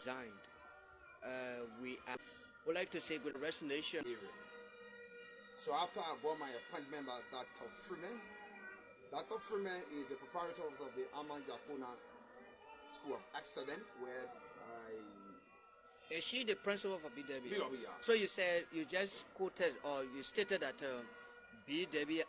resigned. We would like to say good resignation. So after I bought my appointment by Dr. Freeman is the proprietor of the Ama Japona School of Excellence, where Is she the principal for BWI? BWI, yeah. So you said, you just quoted or you stated that BWI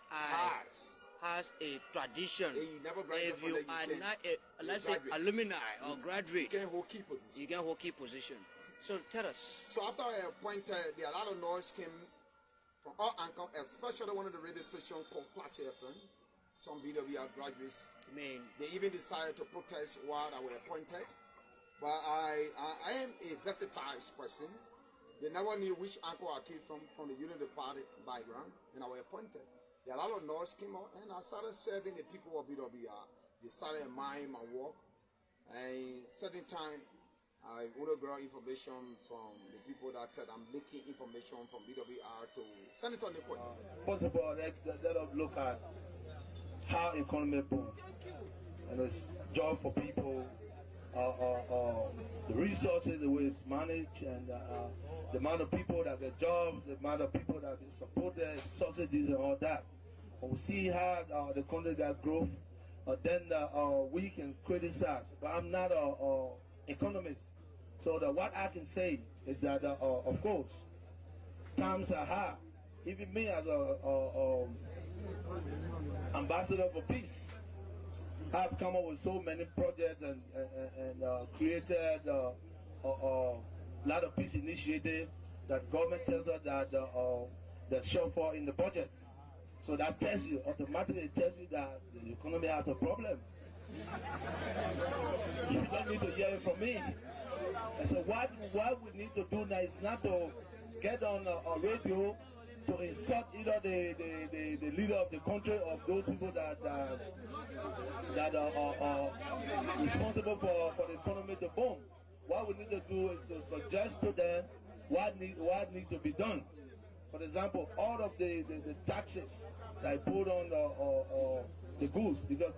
has a tradition. If you are not let's say alumni or graduate, you can hold key position. You can hold key position. So tell us. So after I appointed, a lot of noise came from all angles, especially one of the radio stations called Class FM. Some BWI graduates, they even decided to protest while I was appointed. But I am a versatile person. They never knew which uncle I came from the Unity Party background, and I was appointed. A lot of noise came out, and I started serving the people of BWI. They started admiring my work. And certain time, I would grab information from the people that said I'm leaking information from BWI to Senator Nicole. First of all, let us look at how economy boom, and it's job for people. The resources, the way it's managed, and the amount of people that get jobs, the amount of people that get supported, subsidies and all that. When we see how the country got growth, then we can criticize. But I'm not an economist. So what I can say is that, of course, times are hard. Even me as a ambassador for peace, I've come up with so many projects and created a lot of peace initiatives that government tells us that that's shortfall in the budget. So that tells you, automatically tells you that the economy has a problem. You don't need to hear it from me. And so what we need to do now is not to get on a radio to insult either the leader of the country or those people that are responsible for the economy to boom. What we need to do is to suggest to them what needs to be done. For example, all of the taxes that I put on the goods, because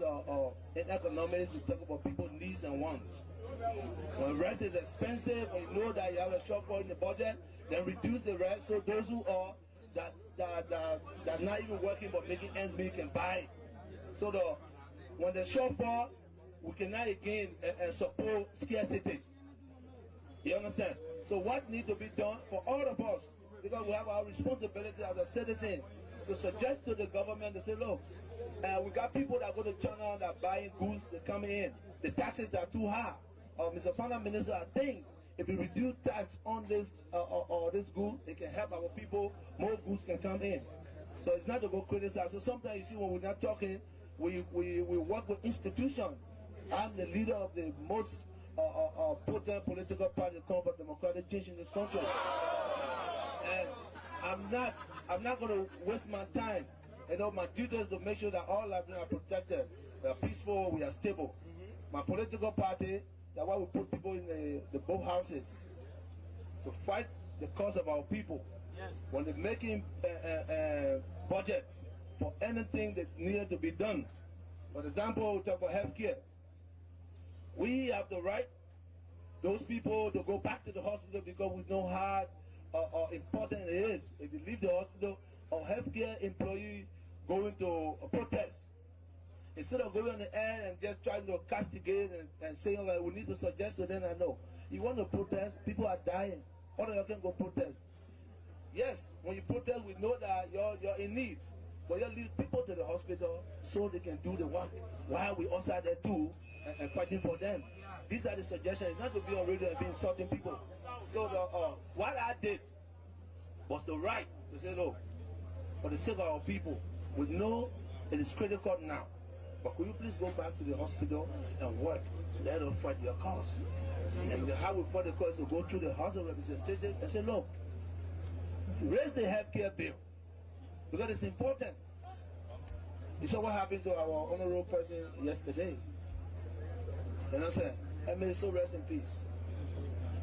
in economics we talk about people's needs and wants. When rest is expensive, and you know that you have a shortfall in the budget, then reduce the rest so those who are that not even working but making ends meet can buy. So when the shortfall, we cannot again support scarcity. You understand? So what needs to be done for all of us, because we have our responsibility as a citizen to suggest to the government to say, look, we got people that go to China that are buying goods that come in. The taxes are too high. Mr. Finance Minister, I think if we reduce tax on this goods, it can help our people. More goods can come in. So it's not to go criticize. So sometimes you see when we're not talking, we work with institutions. I'm the leader of the most potent political party called for democratic change in this country. And I'm not going to waste my time. You know, my duty is to make sure that all lives are protected. We are peaceful, we are stable. My political party, that's why we put people in the both houses to fight the cause of our people. Yes. When they're making budget for anything that needed to be done. For example, we talk about healthcare. We have the right, those people, to go back to the hospital because we know how important it is. If you leave the hospital, a healthcare employee going to a protest, instead of going on the air and just trying to castigate and saying like we need to suggest to them, I know. You want to protest, people are dying. All of you can go protest. Yes, when you protest, we know that you're in need. But you lead people to the hospital so they can do the work while we also are there too and fighting for them. These are the suggestions. It's not to be on radio and be insulting people. So what I did was the right to say, no, for the sake of our people, we know it is critical now. But could you please go back to the hospital and work? Let us fight your cause. And how we fight the cause is to go through the House of Representatives and say, look, raise the healthcare bill. Because it's important. You saw what happened to our honorable president yesterday. You know what I'm saying? And may so rest in peace.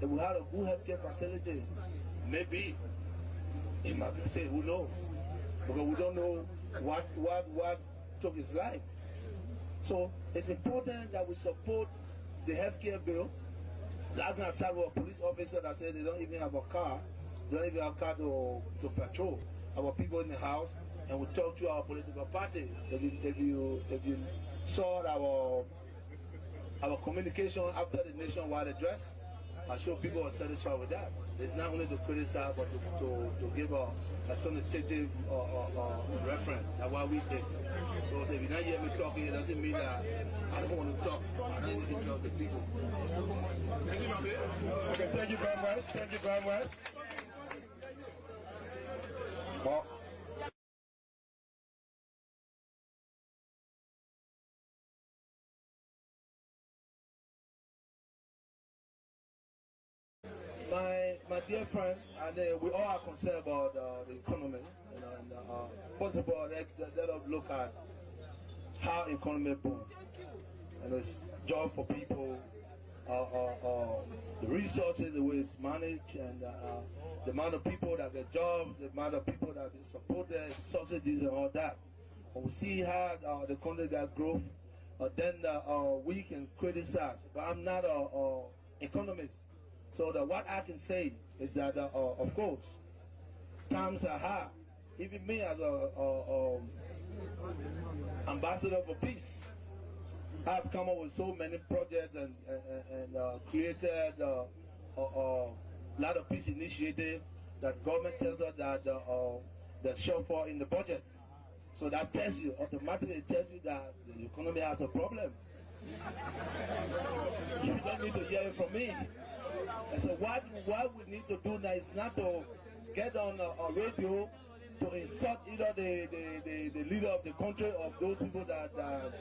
If we had a good healthcare facility, maybe he might say, who knows? Because we don't know what took his life. So it's important that we support the healthcare bill. Last night I sat with a police officer that said they don't even have a car. They don't even have a car to patrol. Our people in the house, and we talk to our political party. If you saw our communication after the nationwide address, I'm sure people are satisfied with that. It's not only to criticize, but to give a quantitative reference. That's why we did. So if you don't hear me talking, it doesn't mean that I don't want to talk. I don't want to interrupt the people. Thank you, Mami. Okay, thank you very much. Thank you very much. Well, my dear friends, and we all are concerned about the economy. You know, and first of all, let us look at how the economy booms, and it's job for people, the resources, the way it's managed, and the amount of people that get jobs, the amount of people that get supported, subsidies, and all that. When we see how the country got growth, then we can criticize. But I'm not an economist. So what I can say is that, of course, times are hard. Even me as a ambassador for peace, I've come up with so many projects and created a lot of peace initiatives that government tells us that that's shortfall in the budget. So that tells you, automatically tells you that the economy has a problem. You don't need to hear it from me. And so what we need to do now is not to get on a radio to insult either the leader of the country or those people that are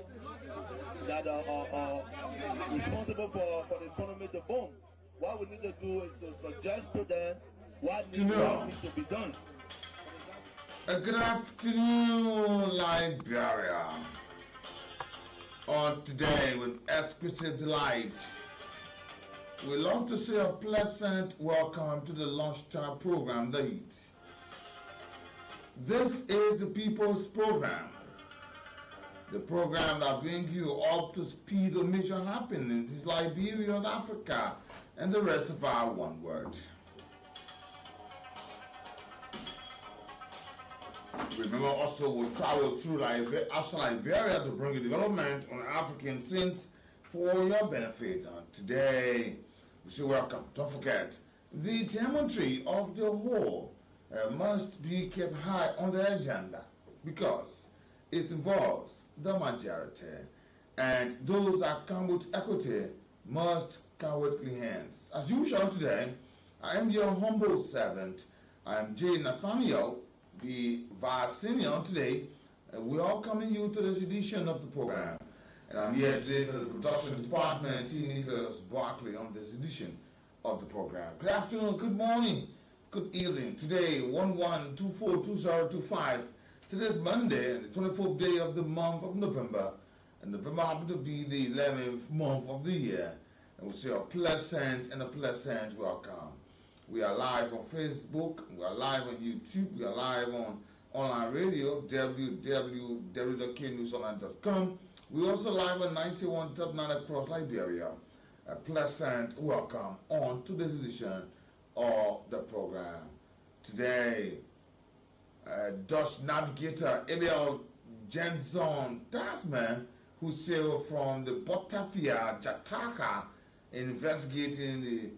responsible for the economy to boom. What we need to do is to suggest to them what needs to be done. Good afternoon, Liberia. On today with exquisite delight, we love to say a pleasant welcome to the lunchtime program, The Heat. This is the People's Program, the program that brings you up to speed on major happenings in Liberia, Africa, and the rest of our one world. Remember also we'll travel through Liberia to bring you development on African scenes for your benefit. And today, we say welcome. Don't forget, the geometry of the whole must be kept high on the agenda because it involves the majority. And those that come with equity must come with clean hands. As usual today, I am your humble servant. I am J. Nathaniel, the Vice Senior today. We are coming you to this edition of the program. And I'm here today for the production department, T. Nicholas Barkley, on this edition of the program. Good afternoon, good morning, good evening. Today, 11242025. Today's Monday, the 24th day of the month of November. And November happens to be the 11th month of the year. And we say a pleasant welcome. We are live on Facebook, we are live on YouTube, we are live on online radio, www.knewsonline.com. We also live on 91.9 across Liberia. A pleasant welcome on to this edition of the program. Today, Dutch navigator Abel Jenson Tasman, who sailed from the Batavia, Jakarta, investigating the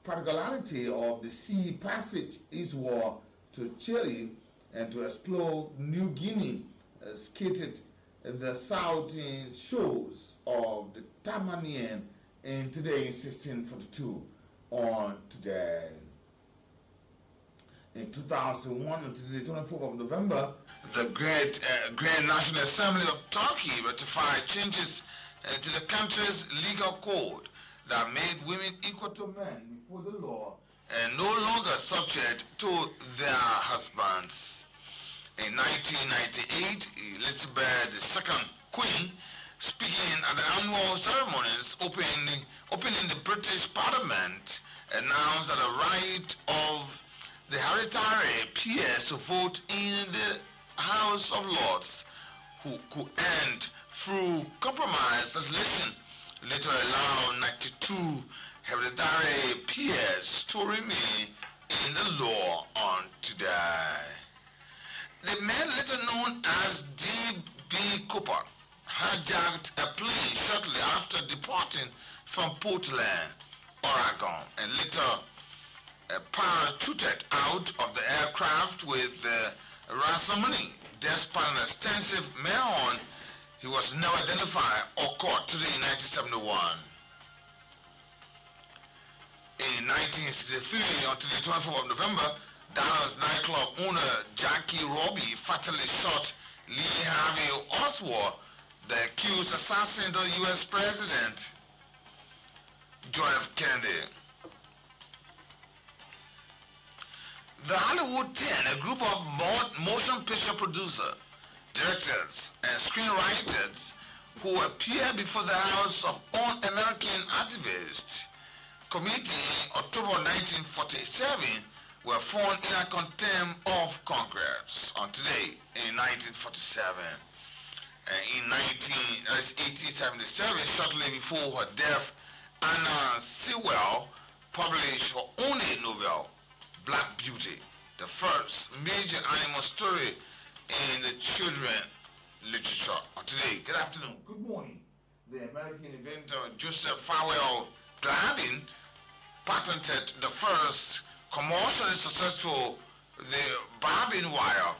particularity of the sea passage eastward to Chile and to explore New Guinea, skated the southern shores of the Tasmanian in today in 1642 on today. In 2001 until the 24th of November, the Grand National Assembly of Turkey ratified changes to the country's legal code that made women equal to men before the law and no longer subject to their husbands. In 1998, Elizabeth II, Queen, speaking at the annual ceremonies opening the British Parliament, announced that the right of the hereditary peers to vote in the House of Lords who could end through compromise legislation later allowed 92 hereditary peers story me in the law on today. The man later known as D.B. Cooper hijacked a plane shortly after departing from Portland, Oregon, and later parachuted out of the aircraft with ransom money. Despite an extensive manhunt, he was never identified or caught today in 1971. In 1963, until the 24th of November, Dallas nightclub owner Jackie Robbie fatally shot Lee Harvey Oswald, the accused assassin of the U.S. President John F. Kennedy. The Hollywood 10, a group of motion picture producers, directors, and screenwriters who appeared before the House of Un-American Activists Committee in October 1947 were found in contempt of Congress on today in 1947. In 1877, shortly before her death, Anna Sewell published her only novel, Black Beauty, the first major animal story in the children literature of today. Good afternoon, good morning. The American inventor Joseph Farwell Gladden patented the first commercially successful barbing wire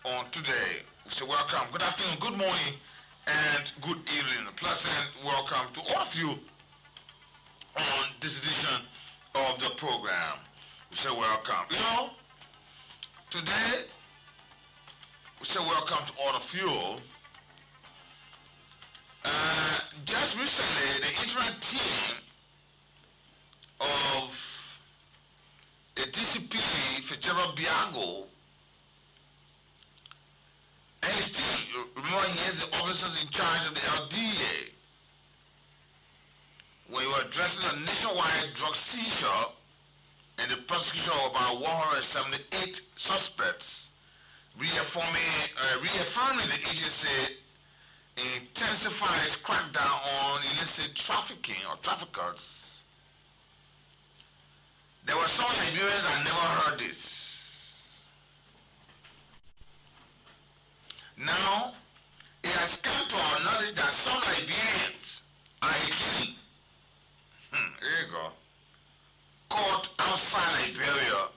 on today. So welcome, good afternoon, good morning, and good evening. A pleasant welcome to all of you on this edition of the program. We say welcome. You know, today we say welcome to all of you. Just recently, the interim team of the DCP Fitzgerald Biago and his team, remember he has the officers in charge of the LDA, when we were addressing a nationwide drug seizure and the prosecution of about 178 suspects, reaffirming the agency intensified crackdown on illicit trafficking or traffickers. There were some Liberians that never heard this. Now, it has come to our knowledge that some Liberians are again, here you go, caught outside Liberia.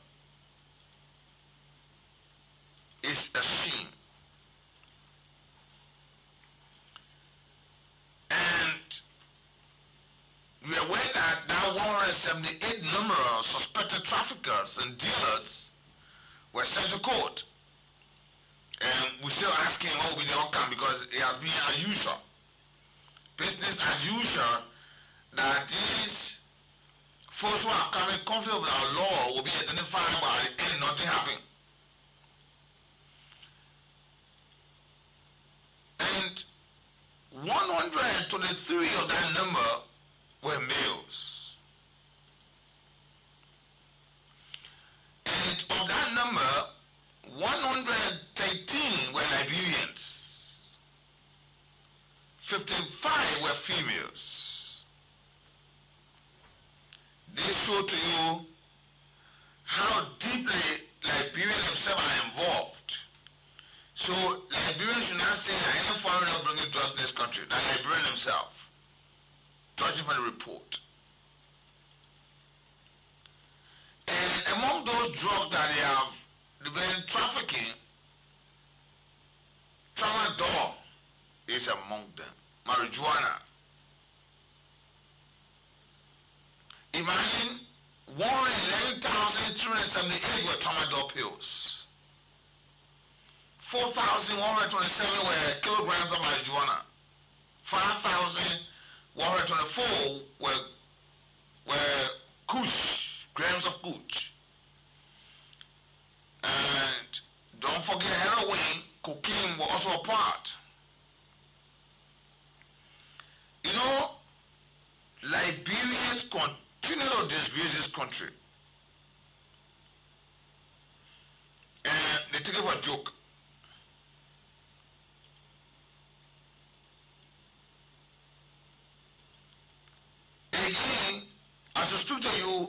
Is a shame. And we are aware that 178 number of suspected traffickers and dealers were sent to court. And we're still asking what will be the outcome, because it has been unusual. Business as usual, that these folks who are coming confident with our law will be identified, but at the end nothing happened. And 123 of that number were males. And of that number, 113 were Liberians. 55 were females. This show to you how deeply Liberians themselves are involved. So Liberians should not say that any foreigner bringing drugs to this country, that Liberian himself, judging from the report. And among those drugs that they've been trafficking, tramadol is among them, marijuana. Imagine 111,378 were tramadol pills. 4,127 were kilograms of marijuana. 5,124 were kush, grams of kush. And don't forget heroin, cocaine were also a part. You know, Liberians continue to disgrace this country. And they take it for a joke. Again, As I speak to you,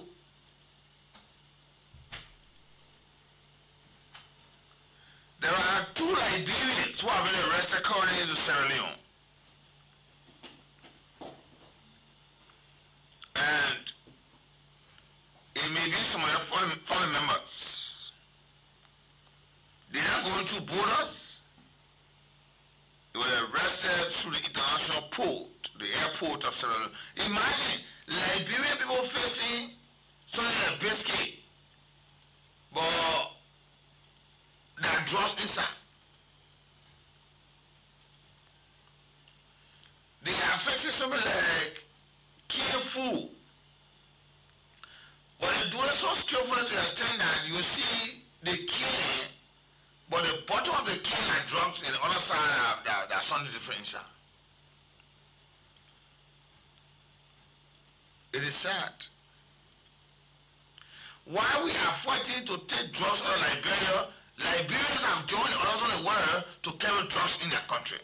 there are 2 Liberians who have been arrested currently in Sierra Leone. And it may be some of their family members. They are going through borders. They were arrested through the international port, the airport of Sierra Leone. Imagine Liberian people facing something like biscuit, but there are drugs inside. They are facing something like careful, but they do it so skillfully to the extent that you see the can, but the bottom of the can are drugs, and the other side there are something different inside. It is sad. While we are fighting to take drugs out of Liberia, Liberians have joined the others in the world to carry drugs in their country.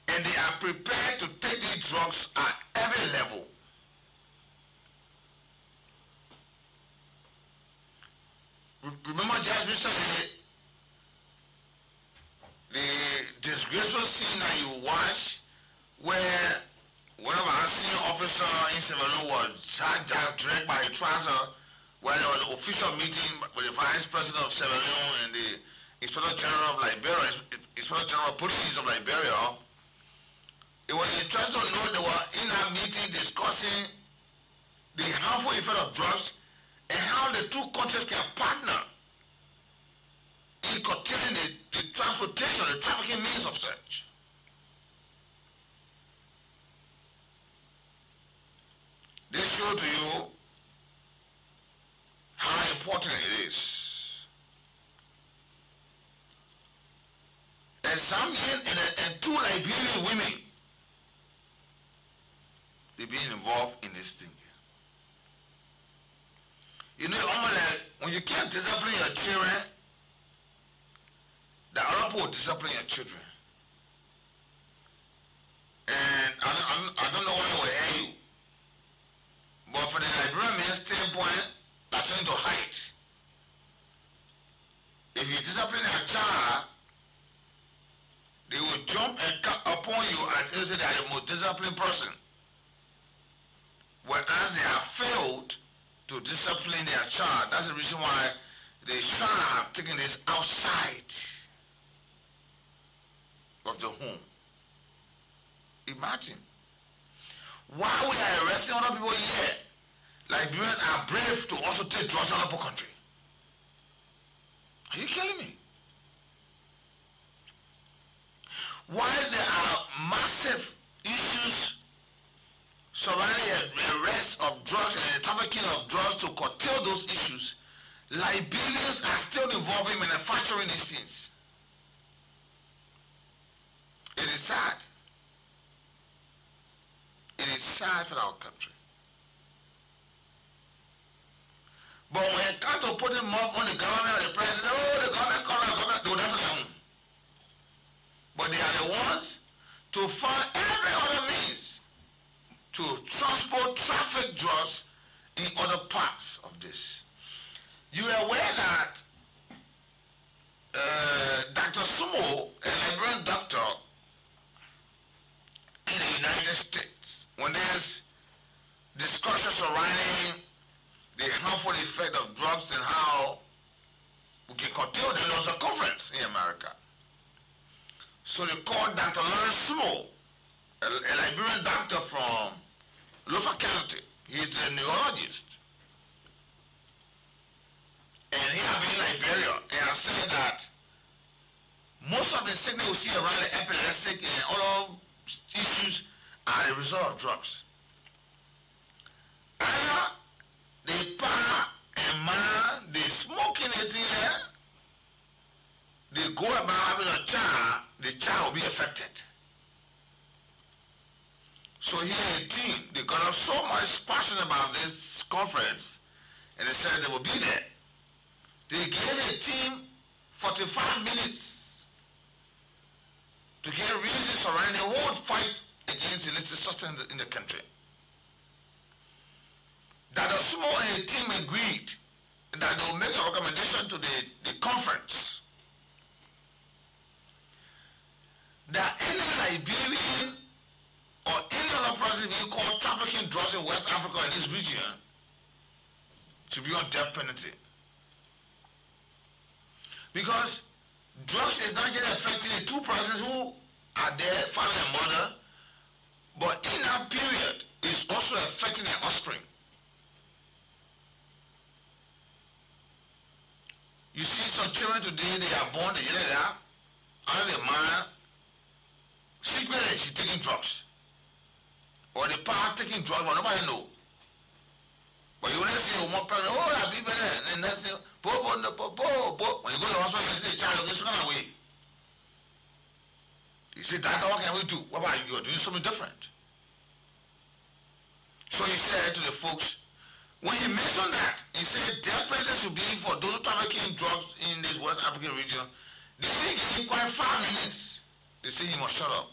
And they are prepared to take these drugs at every level. Remember just recently, the disgraceful scene that you watched where one of our senior officers in Sierra Leone was dragged by a trouser where there was an official meeting with the Vice President of Sierra Leone and the Inspector General of Liberia, Inspector General of Police of Liberia. It was interesting to know they were in that meeting discussing the harmful effect of drugs and how the 2 countries can partner in curtailing the transportation, the trafficking means of such. This shows to you how important it is. And Zambian and 2 Liberian women, they've been involved in this thing. You know, almost like when you can't discipline your children, the other people will discipline your children. And I don't know why I will hear you. But for the Liberian man's standpoint, that's something to hide. If you discipline a child, they will jump and cut upon you as if they are the most disciplined person. Whereas they have failed to discipline their child. That's the reason why the child have taken this outside of the home. Imagine. While we are arresting other people here, Liberians are brave to also take drugs in other country. Are you kidding me? While there are massive issues surrounding the arrest of drugs and the trafficking of drugs to curtail those issues, Liberians are still involved in manufacturing these things. It is sad. It is sad for our country. But when it comes to putting more on the government or the president, the government, they will not their own. But they are the ones to find every other means to transport traffic drugs in other parts of this. You are aware that Dr. Sumo, a Liberian doctor in the United States, when there's discussion surrounding the harmful effect of drugs and how we can curtail them, there was a conference in America. So they called Dr. Lawrence Sumo, a Liberian doctor from Lofa County. He's a neurologist. And he has been in Liberia and has said that most of the sickness we see around the epileptic and all issues are a result of drugs. The pa and ma, they smoking it here, they go about having a child, the child will be affected. So here a team, they got up so much passion about this conference, and they said they will be there. They gave a team 45 minutes to get reasons around the whole fight against illicit substance in the country. that the sumo and the team agreed that they will make a recommendation to the conference that any Liberian or any other person being called trafficking drugs in West Africa in this region to be on death penalty. Because drugs is not just affecting the two persons who are there, father and mother, but in that period, it's also affecting their offspring. You see some children today, they are born, they are under their mother, secretly she's taking drugs. Or the parent taking drugs, but nobody know. But you only see one parent, oh, I'll be better, and that's it. When you go to the hospital, you see the child is gone away. You say, Doctor, what can we do? What about you? You're doing something different. So he said to the folks, when he mentioned that, he said death penalty should be for those trafficking drugs in this West African region. They didn't give him quite 5 minutes. They said he must shut up.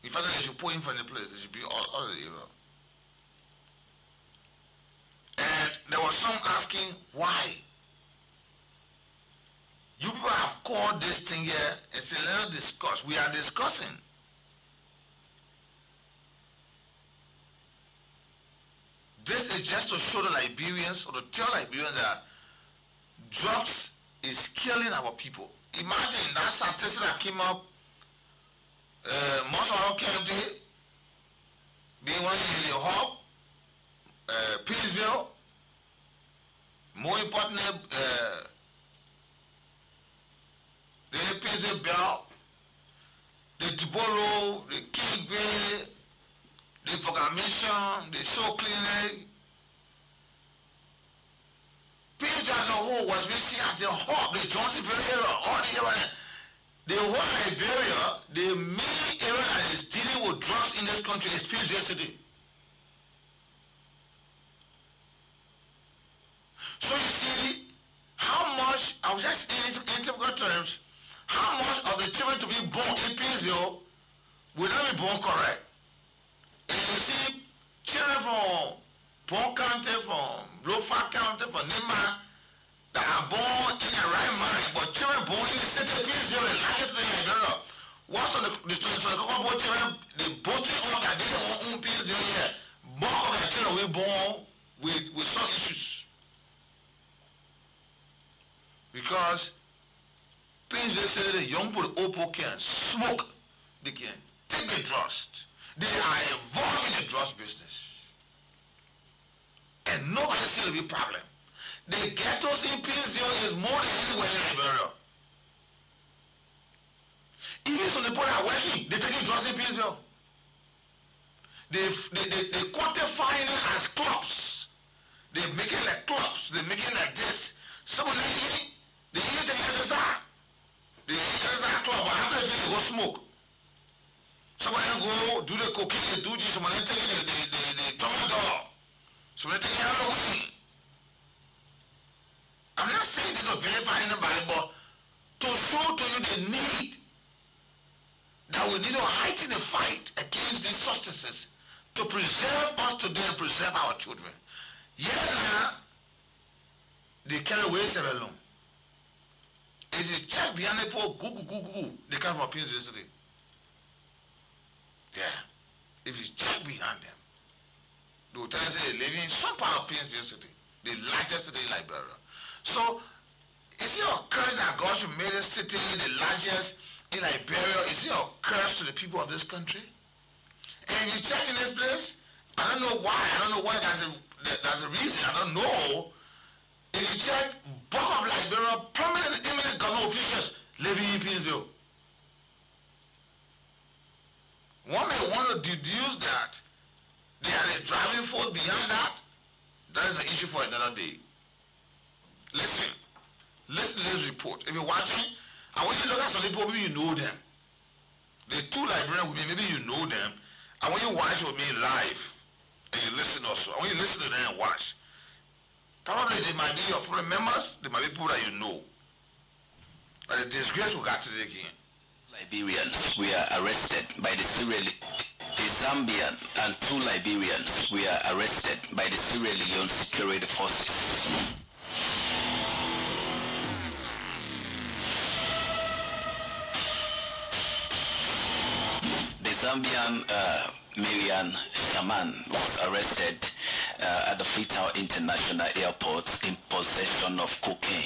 In fact, they should put him from the place. They should be all of the area. And there was some asking, why? You people have called this thing here and said, let us discuss. We are discussing. This is just to show the Liberians, or to tell Liberians that drugs is killing our people. Imagine that statistic that came up, most of our county being one in the hub, Pittsville, more importantly, the Pittsville Bell, the Tibolo, the Kingway, the Fogamation, the Show Clinic. Pittsville as a whole was being seen as the hub, the Johnsonville area, all the area. The whole Liberia, the main area that is dealing with drugs in this country is Pittsville City. So you see, how much, I was just in typical terms, how much of the children to be born in Pittsville will not be born correct. And you see, children from Port County, from Blofa County, from Nima, that are born in the right mind, but children born in the city of Pittsville, the largest thing in Liberia. Once on the Cocoa children, they boasting on that they don't own Pittsville here. Most of their children will be born with some issues. Because Pittsville said the young people, the old people can smoke, they can take the drugs. They are involved in the drugs business. And nobody sees the big problem. The ghettos in Pittsville is more than anywhere in Liberia. Even some people that are working, they're taking drugs in Pittsville. They quantifying it as clubs. They're making like clubs. They're making like this. Some of them, they eat the SSR. They eat the SSR club, but after they go smoke. Some of them go do the cocaine, they do this. Some of them take the tramadol. Some of them take Halloween. I'm not saying this to verify anybody, but to show to you the need that we need to heighten the fight against these substances to preserve us today and preserve our children. Yeah, now, they carry away several. If you check behind the pole, they come from Pittsville City. Yeah. If you check behind them, they will tell you they live in some part of Pittsville City, the largest city in Liberia. So, is it a curse that God should make this city the largest in Liberia? Is it a curse to the people of this country? And if you check in this place, I don't know why. I don't know why that's a reason. I don't know. If you check, bulk of Liberia, prominent eminent government officials living in Pittsville. One may want to deduce that they are the driving force behind that. That is an issue for another day. Listen to this report. If you're watching, I want you to look at some people, maybe you know them. The two Liberian women, maybe you know them. I want you to watch with me live. And you listen also. I want you to listen to them and watch. Probably they might be your family members, they might be people that you know. But the disgrace we got today again. Liberians were arrested by the Zambian and 2 Liberians were arrested by the Sierra Leone security forces. The Zambian Marian Shaman was arrested at the Freetown International Airport in possession of cocaine.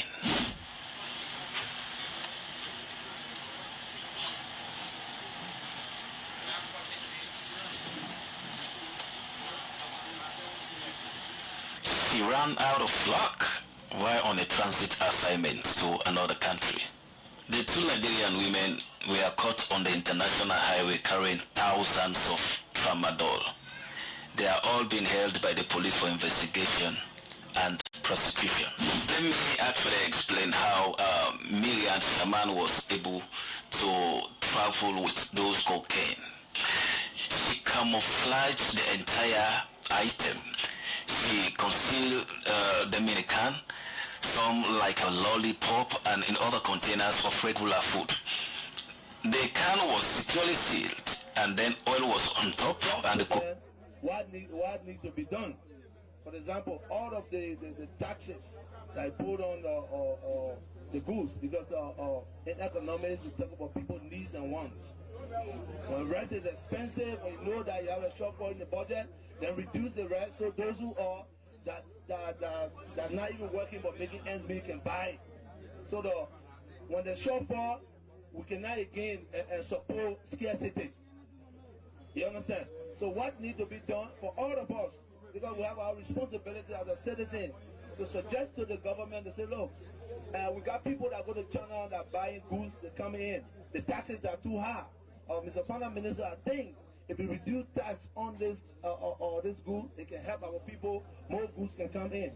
He ran out of luck while on a transit assignment to another country. The 2 Liberian women were caught on the international highway carrying thousands of tramadol. They are all being held by the police for investigation and prosecution. Let me actually explain how Miriam Shaman was able to travel with those cocaine. She camouflaged the entire item. She concealed them in a can, some like a lollipop, and in other containers of regular food. The can was securely sealed, and then oil was on top, and the coke. What need to be done? For example, all of the taxes that I put on the goods, because in economics we talk about people's needs and wants. When rent is expensive, when you know that you have a shortfall in the budget, then reduce the rent so those who are that not even working but making ends meet can buy. So when the shortfall, we cannot again support scarcity. You understand? So what needs to be done for all of us, because we have our responsibility as a citizen to suggest to the government to say, look, we got people that go to China that are buying goods that come in. The taxes are too high. Mr. Prime Minister, I think if we reduce tax on this this goods, it can help our people. More goods can come in.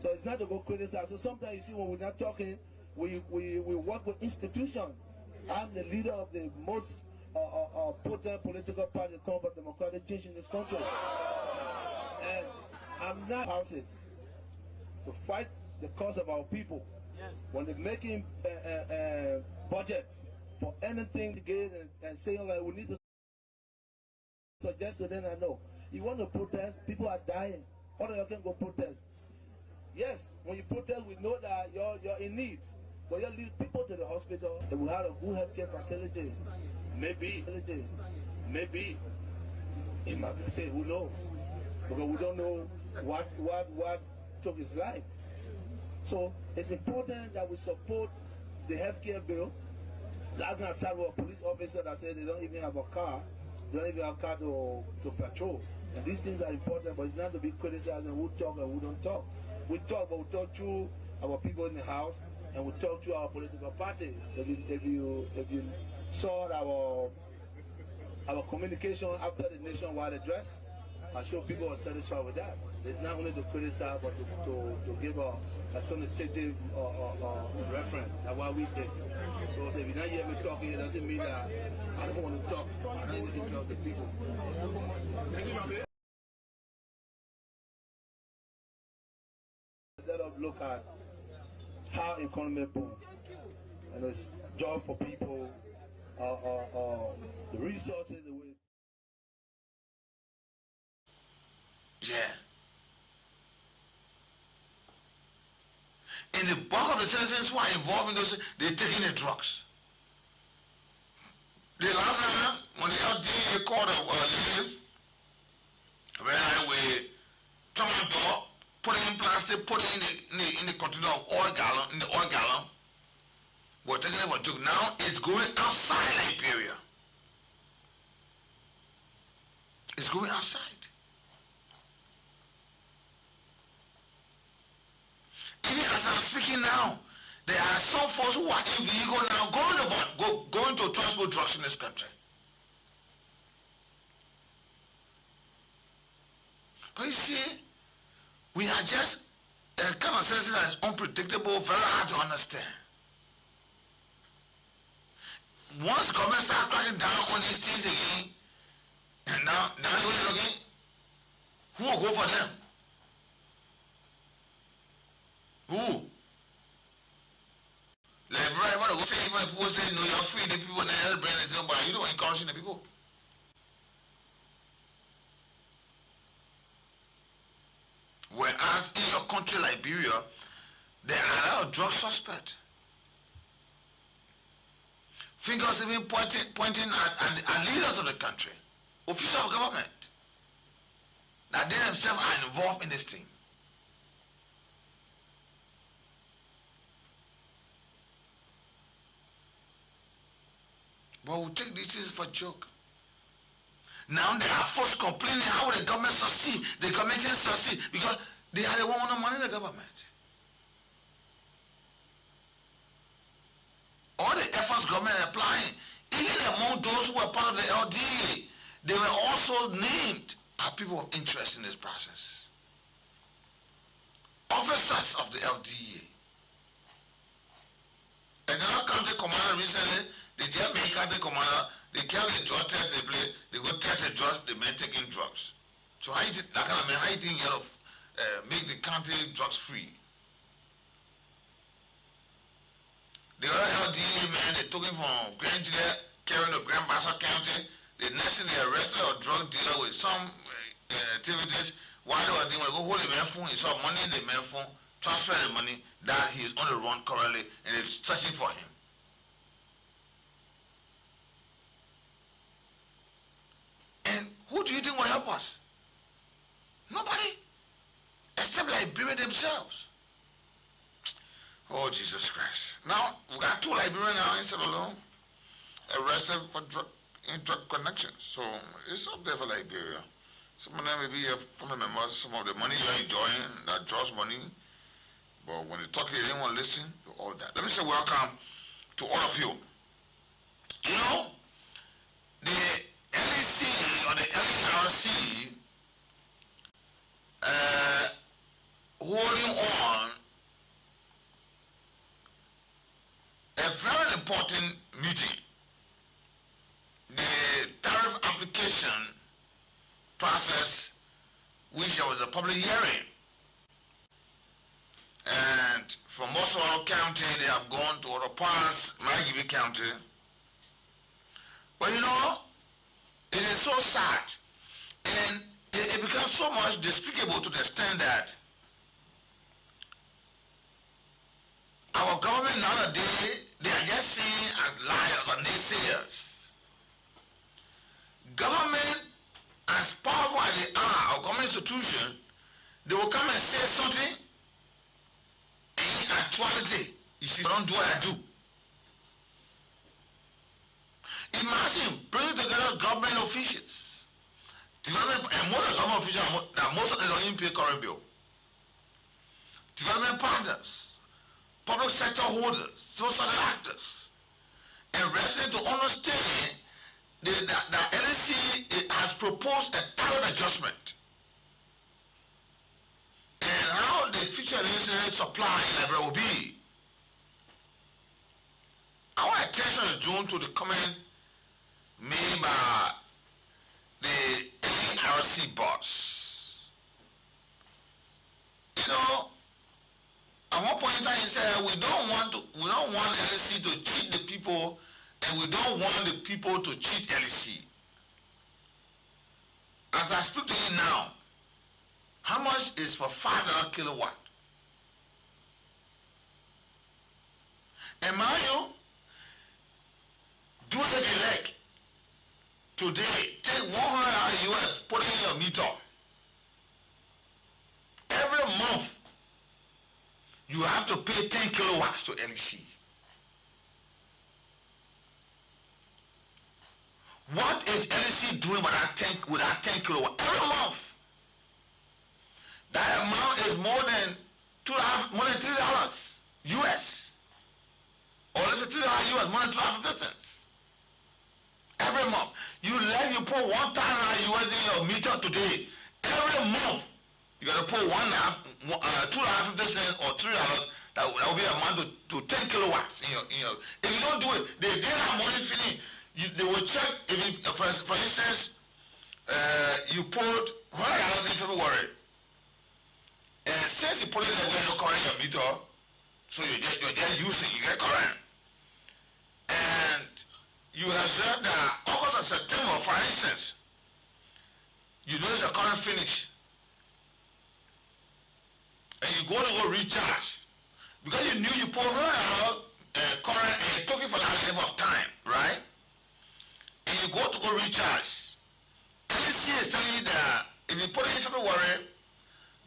So it's not to go criticize. So sometimes you see when we're not talking, we work with institutions. I'm the leader of the most potent political party called for democratic change in this country. And I'm not houses to fight the cause of our people. When they're making budget for anything to get and saying like we need to suggest to them, I know. You want to protest, people are dying. All of you can go protest. Yes, when you protest, we know that you're in need. But you lead people to the hospital, and we have a good healthcare facilities. Maybe. It might be said, who knows? Because we don't know what took his life. So it's important that we support the healthcare bill. Last night I sat with a police officer that said they don't even have a car. They don't even have a car to patrol. And these things are important, but it's not to be criticized and who talk and who don't talk. We talk, but we talk through our people in the house, and we talk through our political party. If you saw our communication after the nationwide address, I'm sure people are satisfied with that. It's not only to criticize, but to give a quantitative reference. That's why we did. So if you're not hearing me talking, it doesn't mean that I don't want to talk. I don't want to interrupt the people. Let us look at how economy boom, and it's job for people, the resources, the way. Yeah. And the bulk of the citizens who are involved in those, they're taking the drugs. The last time, when the LDA called a lady, where we tomato, put it in plastic, put it in the container of oil gallon, we're taking it for a joke. Now it's going outside Liberia. It's going outside. Even as I'm speaking now, there are some folks who are in vehicle now going to transport drugs in this country. But you see, we are just a kind of citizen that is unpredictable, very hard to understand. Once government start cracking down on these things again, and now you're looking, who will go for them? Who? Like right, want to go say, even people say, no, you're free, the people in the brain is but you don't encourage the people. country, Liberia, there are a lot of drug suspects. Fingers even pointing at leaders of the country, officials of government, that they themselves are involved in this thing. But we take this for a joke. Now there are folks complaining, how will the government succeed? The government can succeed because they are the one with the money in the government. All the efforts government are applying, even among those who were part of the LDA, they were also named as people of interest in this process. Officers of the LDA. Another county commander recently, the German county commander, they carry the drug test they play, they go test the drugs, the men taking drugs. So how you think make the county drugs free? The other LDA man, they took him from Grangeville, carrying to Grand Bassa County. The next thing they arrested a drug dealer with some activities. While they were doing, go hold the man phone, he saw money in the man phone, transfer the money, that he is on the run currently, and they're searching for him. And who do you think will help us? Nobody, except Liberia themselves. Oh, Jesus Christ. Now, we got 2 Liberians now instead of alone, arrested for drug connections. So, it's up there for Liberia. Some of them may be your family members, some of the money you're enjoying, that drugs money. But when they talk here, they don't want to listen to all that. Let me say welcome to all of you. You know, the LEC or the LERC holding on a very important meeting, the tariff application process, which there was a public hearing. And from Mosoro County, they have gone to other parts, Marigibi County. But you know, it is so sad, and it becomes so much despicable to the extent that our government nowadays, they are just seen as liars and naysayers. Government, as powerful as they are, our government institution, they will come and say something, and in actuality, you see, don't do what I do. Imagine bringing together government officials, development, and most of the government officials, most of them don't even pay current bill. Development partners, public sector holders, social actors, and residents to understand that LEC has proposed a tariff adjustment and how the future LEC supply in Liberia will be. Our attention is drawn to the comment made by the LERC boss. You know, at one point in time he said we don't want LEC to cheat the people, and we don't want the people to cheat LEC. As I speak to you now, how much is for $5 kilowatt? And Mario, do it if you like. Today, take $100 US, put it in your meter. Every month, you have to pay 10 kilowatts to LEC. What is LEC doing with that 10 kilowatt? Every month. That amount is more than $3 US. Or let's say $3 US, more than 2.5 cents. Every month. You put $1,000 US in your meter today. Every month, you gotta put 2.5 cents or $3. That will be amount to 10 kilowatts in your. If you don't do it, they have money feeling. They will check if you, for instance, you put $100 in February, and since you put it in there, no current in your meter, so you're just using, you get current, and you observe that August and September, for instance, you notice the current finish, and you you go to go recharge, because you knew you put her current and it took you for that length of time, right? And you go to go recharge. LC is telling you that if you put it in February,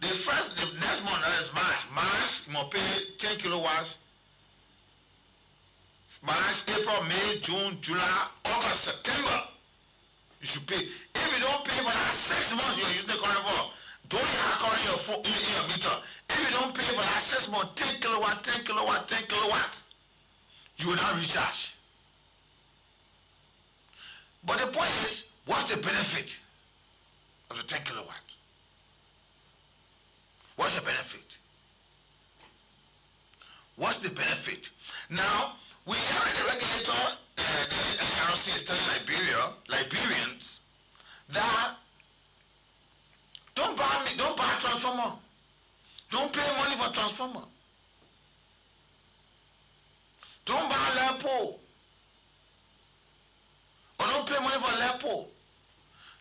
the next month, that is March, you must pay 10 kilowatts. March, April, May, June, July, August, September, you should pay. If you don't pay for that 6 months you're using the current for, don't have current in your meter. If you don't pay for that 6 months, 10 kilowatt, 10 kilowatt, 10 kilowatt, you will not recharge. But the point is, what's the benefit of the 10 kilowatt? What's the benefit? What's the benefit? Now, we have the regulator, the NRC is telling Liberians, that don't buy transformer. Don't pay money for transformer. Don't buy LEPO. Or don't pay money for LEPO.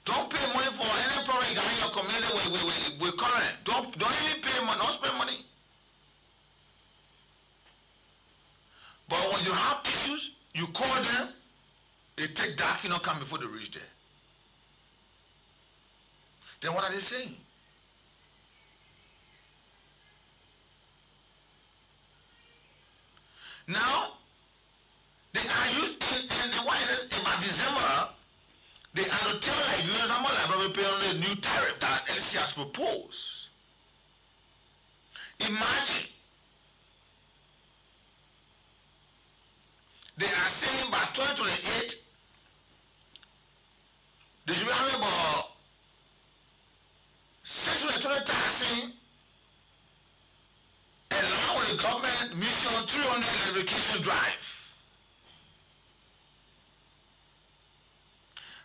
Don't pay money for any problem you got in your community with current. Don't even pay money. Don't spend money. But when you have issues, you call them. They take dark, you know, come before they reach there. Then what are they saying? Now, they are used in what is it? About December, they are to tell Liberians how much Liberia pay on the new tariff that LC has proposed. Imagine, they are saying by 2028, they should be having about 620,000 along with the government mission 300 electrification drive.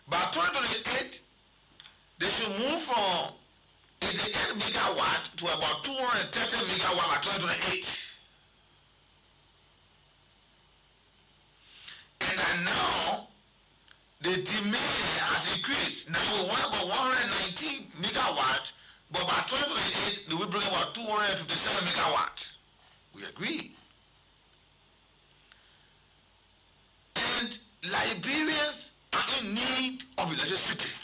By 2028, they should move from 88 megawatt to about 230 megawatt by 2028. And now, the demand has increased. Now we want about 190 megawatt, but by 2028, they will bring about 257 megawatt. We agree. And Liberians are in need of electricity.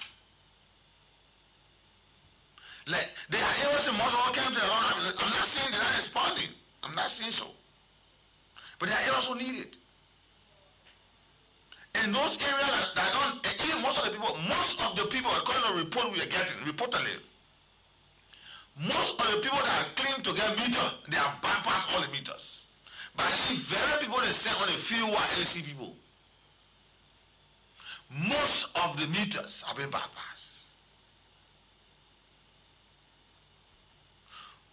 Like, there are areas in most of our countries around. I'm not saying they're not responding. I'm not saying so. But there are areas who need it. And those areas that don't, and even most of the people, according to the report we are getting, reportedly, most of the people that claim to get meters, they are bypassed all the meters. But the very people they send on the field are AC people. Most of the meters have been bypassed.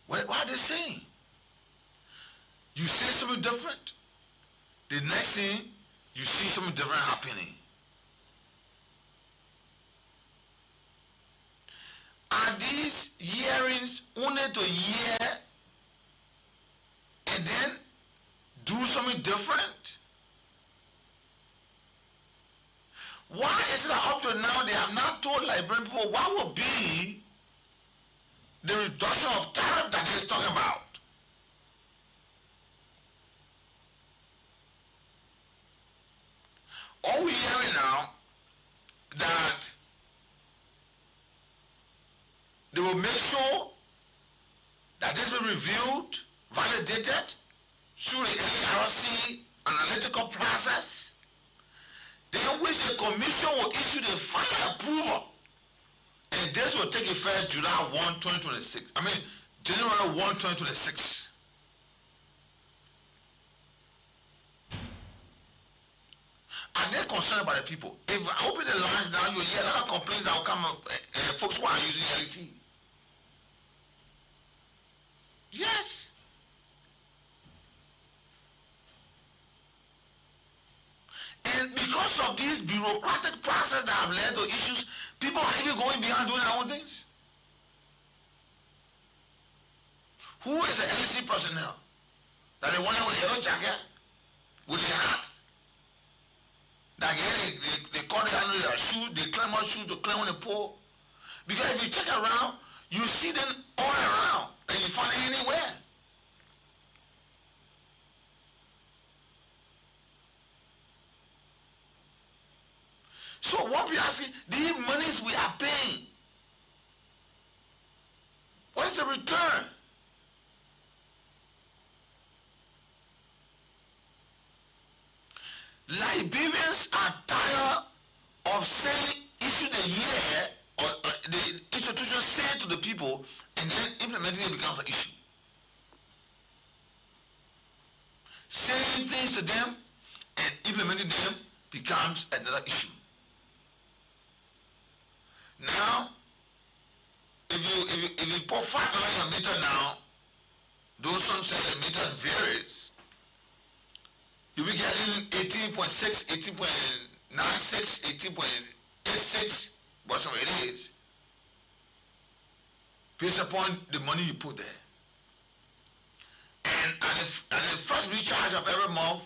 What are they saying? You say something different, the next thing you see something different happening. Are these hearings only to hear and then do something different? Why is it up to now they have not told Liberian people what will be the reduction of tariff that they're talking about? All we're hearing now that they will make sure that this will be reviewed, validated through the NRC analytical process, then which the commission will issue the final approval, and this will take effect July 1, 2026. I mean, January 1, 2026. Are they concerned about the people? If I open the lines now, you'll hear a lot of complaints that will come up, folks who are using LEC. Yes. And because of this bureaucratic process that have led to issues, people are even going beyond doing their own things. Who is the LEC personnel that they want with a yellow jacket, with a hat? That they call it under their shoes, they climb on shoes to climb on the pole. Because if you check around, you see them all around, and you find it anywhere. So what we are asking, the monies we are paying, what is the return? Liberians are tired of saying, issue the year, or the institution say to the people, and then implementing it becomes an issue. Saying things to them and implementing them becomes another issue. Now, if you put $5 on your meter now, though some say the meters varies, you'll be getting 18.6, 18.96, 18.86, whatever it is, based upon the money you put there. And at the first recharge of every month,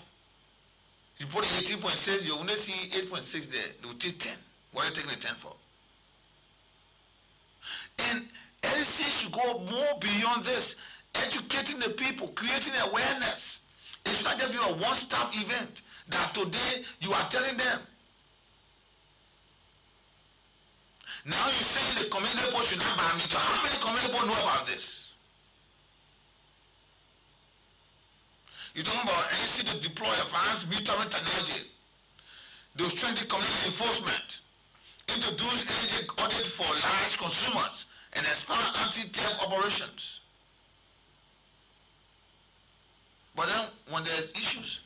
you put 18.6, you only see 8.6 there. They will take 10. What are you taking the 10 for? And LC should go more beyond this, educating the people, creating awareness. It should not just be a one-stop event that today you are telling them. Now you're saying the community people should not buy meter. How many community people know about this? You're talking about NEC to deploy advanced metering technology. They'll strengthen community enforcement, introduce energy audit for large consumers, and expand anti-theft operations. But then when there's issues,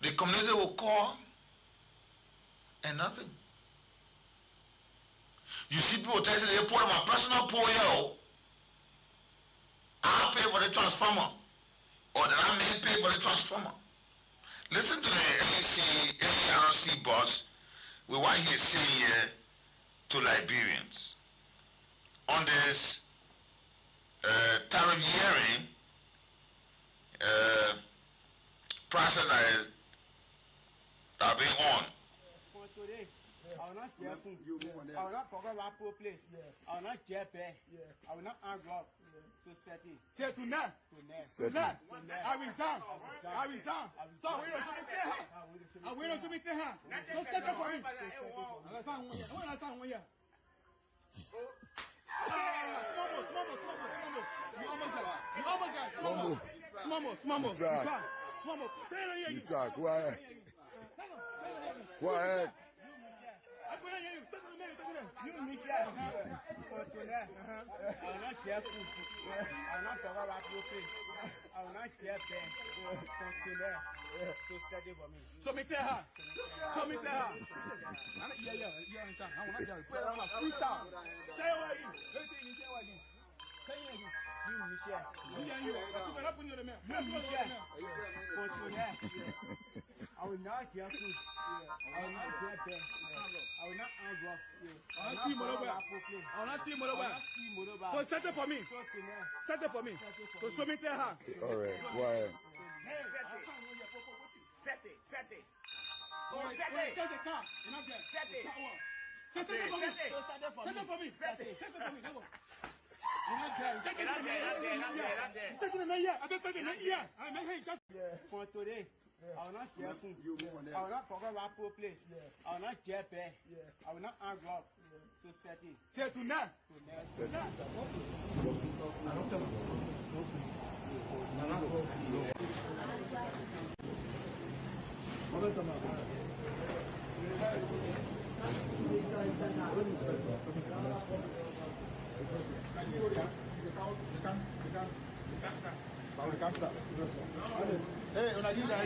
the community will call and nothing. You see people telling they put my personal pool here, I'll pay for the transformer, or that I may pay for the transformer. Listen to the NERC boss with what he is saying here to Liberians on this tariff hearing process that are being on. For today, I will not share food. I will not forget my poor place. I will not share pay. I will not argue to set it. Say tonight. Tonight. I resign. I resign. So we don't submit her. We don't submit her. So set it for me. Small. You talk. Go ahead. Go ahead. You Michelle, for today, I will not share food. I will not forget my poor place. I will not share pay. For today, so set it for me. So me tell her. Yeah. You understand? I will not get it. Put it on a freestyle. Say what again. Everything you say what again. Say it again. You Michelle. You. Michelle. For today, I will not share food. I will not share pay. I will not argue. I will not see Modoba. So set it for me. Set it for me. So show me tell her. All right. Go ahead. Set it. Set the car. You're not there. Set it for me. For today, I will not share food. I will not forget my poor place. I will not share pay. I will not argue. So set it. Say tonight. Hey, when I do that,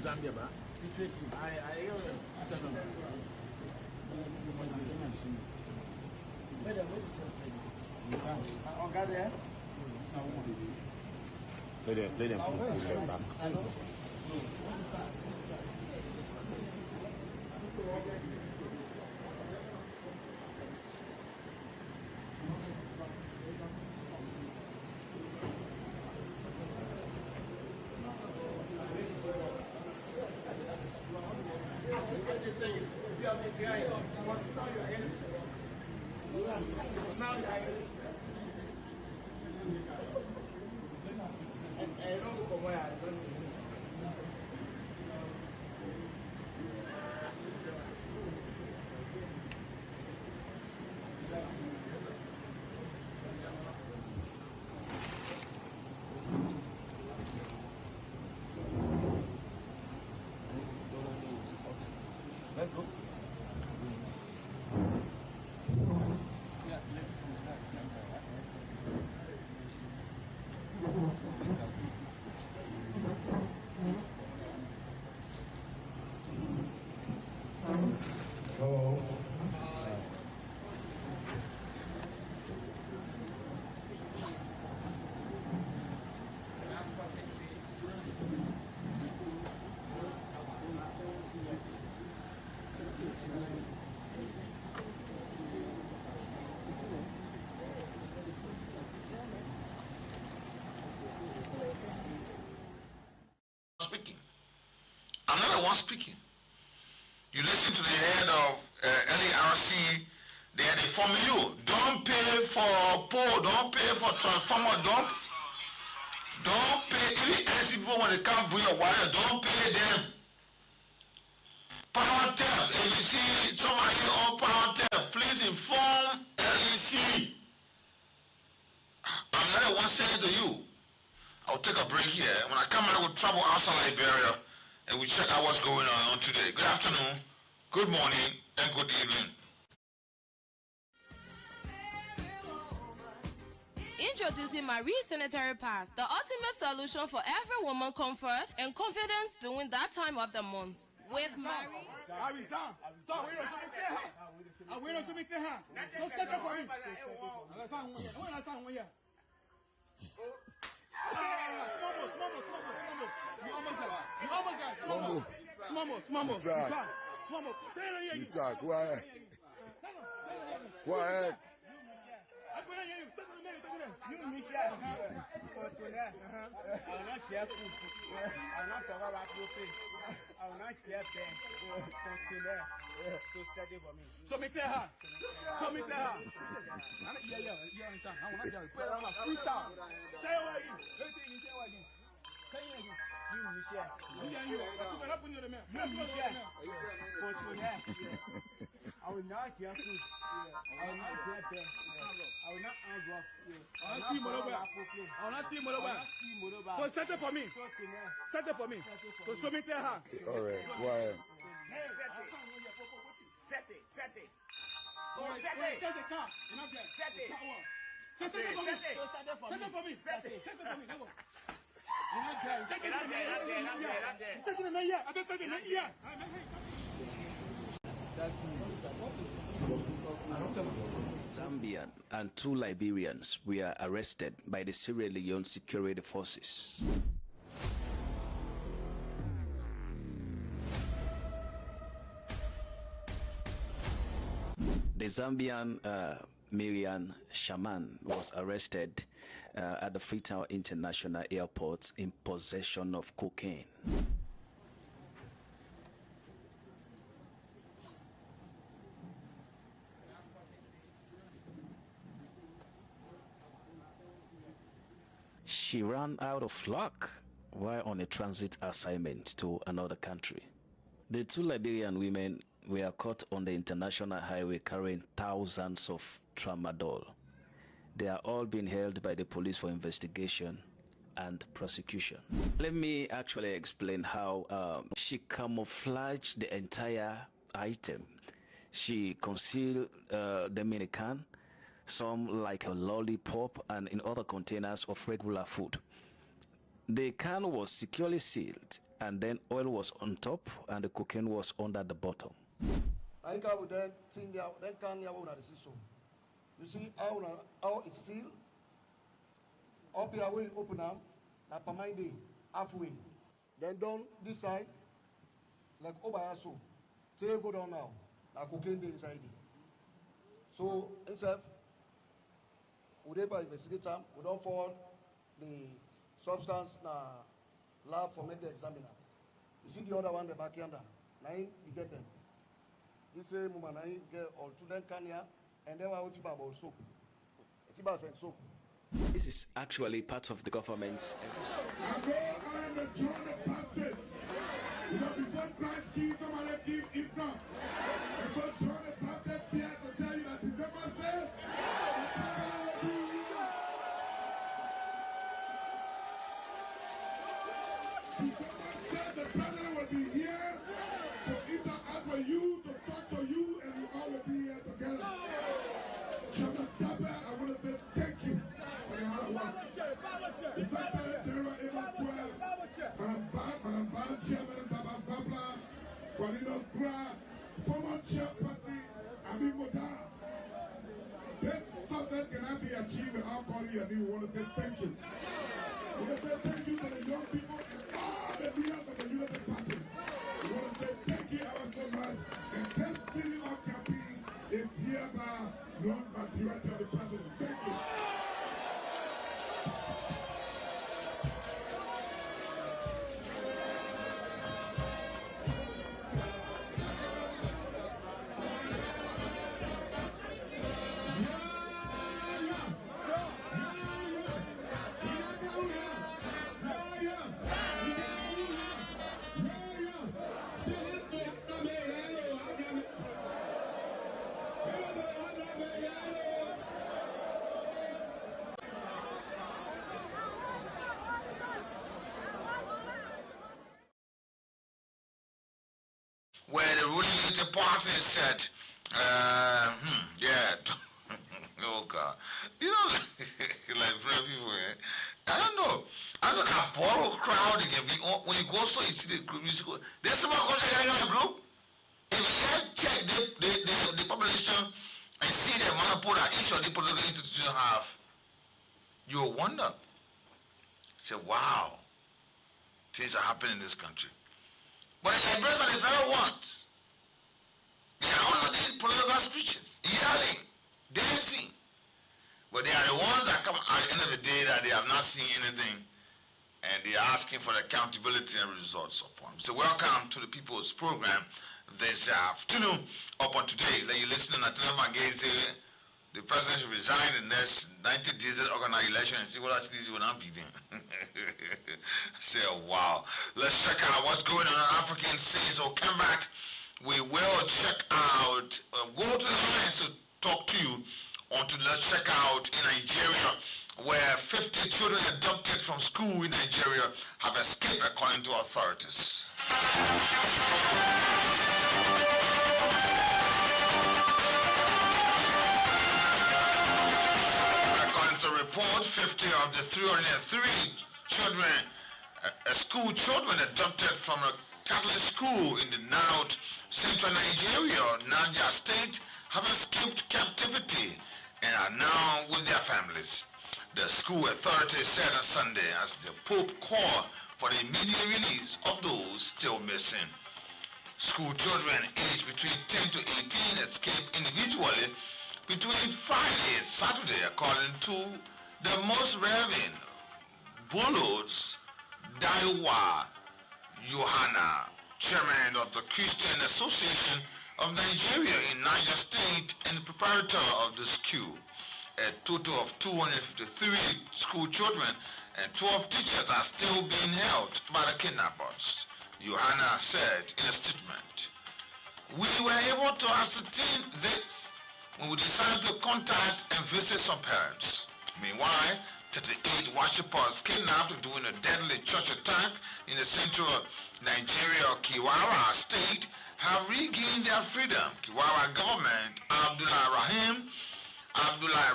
Zambia, Play them. Let's go. Speaking. Another one speaking. You listen to the head of LERC, they are informing you, don't pay for pole, don't pay for transformer, don't pay, even LEC people when they can't bring your wire, don't pay them. Power theft, if you see somebody on power theft, please inform LEC. I'm not the one saying to you. I'll take a break here. When I come back, we'll travel outside Liberia and we check out what's going on today. Good afternoon, good morning, and good evening. Introducing Marie Sanitary Pad, the ultimate solution for every woman comfort and confidence during that time of the month. With Marie. You talk, quiet. Quiet. You Michelle, for today, I will not care food. I will not talk about your face. I will not care pen. For today, so set it for me. So me clear her. So me clear her. Yeah, you understand? I want to get a freestyle. Say what again. Everything you say what again. Say it again. You Michelle. You. You Michelle. For today, I will not care food. I will not care pen. I will not argue up. I will not see Moloba. So set it for me. Set it for me. So show me clear her. All right, quiet. Set it. Set the car. You're not there. Set it for me. Set it for me. You're not there. Take it from here. I don't take it here. Zambian and 2 Liberians were arrested by the Sierra Leone security forces. The Zambian Miriam Shaman was arrested at the Freetown International Airport in possession of cocaine. She ran out of luck while on a transit assignment to another country. The 2 Liberian women were caught on the international highway carrying thousands of tramadol. They are all being held by the police for investigation and prosecution. Let me actually explain how she camouflaged the entire item. She concealed the mini can, some like a lollipop, and in other containers of regular food. The can was securely sealed, and then oil was on top and the cocaine was under the bottom. You see how it's sealed? Up here we open up, like per my day, halfway. Then down this side, like over here so. Say go down now. Now cocaine inside it. So itself, we dey investigate them. We don't forward the substance na lab for make the examiner. You see the other one the back yonder. Now you get them. This say mama now get all to them Kenya and then we about soap. Soap. This is actually part of the government. The president will be here to interact with you, to talk to you, and we all will be here together. I want to say thank you for your hard work. The Secretary General Amos 12, Madam Vice Chairman Baba Babla, Juanito Gra, former chairperson Ami Moda. This success cannot be achieved without calling you, and we want to say thank you. We want to say thank you to the young people and all the leaders of the Unity Party. We want to say thank you ever so much. And this meeting of campaign is hereby run by director of the president. Thank you. Where the ruling unity party said, yeah, oh God, you know, like very people, I don't know that borrow crowd can be when you go so you see the group, you go, there's someone going to get a group. If you check the population and see the amount of people that each of the political institutions have, you'll wonder. Say, wow, things are happening in this country. But the liberals are the very ones. They are all of these political speeches, yelling, dancing. But they are the ones that come at the end of the day that they have not seen anything and they are asking for the accountability and results upon. So welcome to the People's Program this afternoon. Up on today, let you listen to Nathaniel Magese. The president should resign in the next 90 days to organize election and see what else these will not be doing. Say, wow. Let's check out what's going on in African cities. So come back. We will check out, go to the lines to talk to you. Let's check out in Nigeria, where 50 children adopted from school in Nigeria have escaped according to authorities. Report 50 of the 303 children, school children adopted from a Catholic school in the North Central Nigeria, Niger State, have escaped captivity and are now with their families. The school authorities said on Sunday as the Pope called for the immediate release of those still missing. School children aged between 10 to 18 escaped individually between Friday and Saturday, according to the most Reverend Bulos Daiwa Yohana, chairman of the Christian Association of Nigeria in Niger State and proprietor of the school. A total of 253 school children and 12 teachers are still being held by the kidnappers, Yohana said in a statement. We were able to ascertain this when we decided to contact and visit some parents. Meanwhile, 38 worshippers kidnapped during a deadly church attack in the central Nigeria, Kiwara State, have regained their freedom. Kiwara government, Abdullah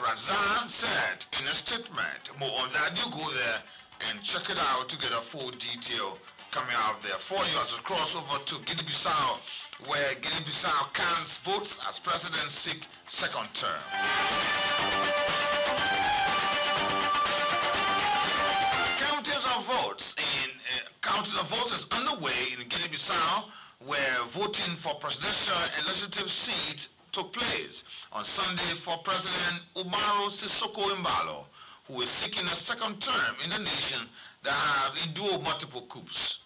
Razan said in a statement. More on that, you go there and check it out to get a full detail coming out there. 4 years to cross over to Guinea-Bissau, where Guinea-Bissau counts votes as president seek second term. Counting of votes is underway in Guinea-Bissau, where voting for presidential and legislative seats took place on Sunday for President Umaru Sissoco Embalo, who is seeking a second term in a nation that has endured multiple coups.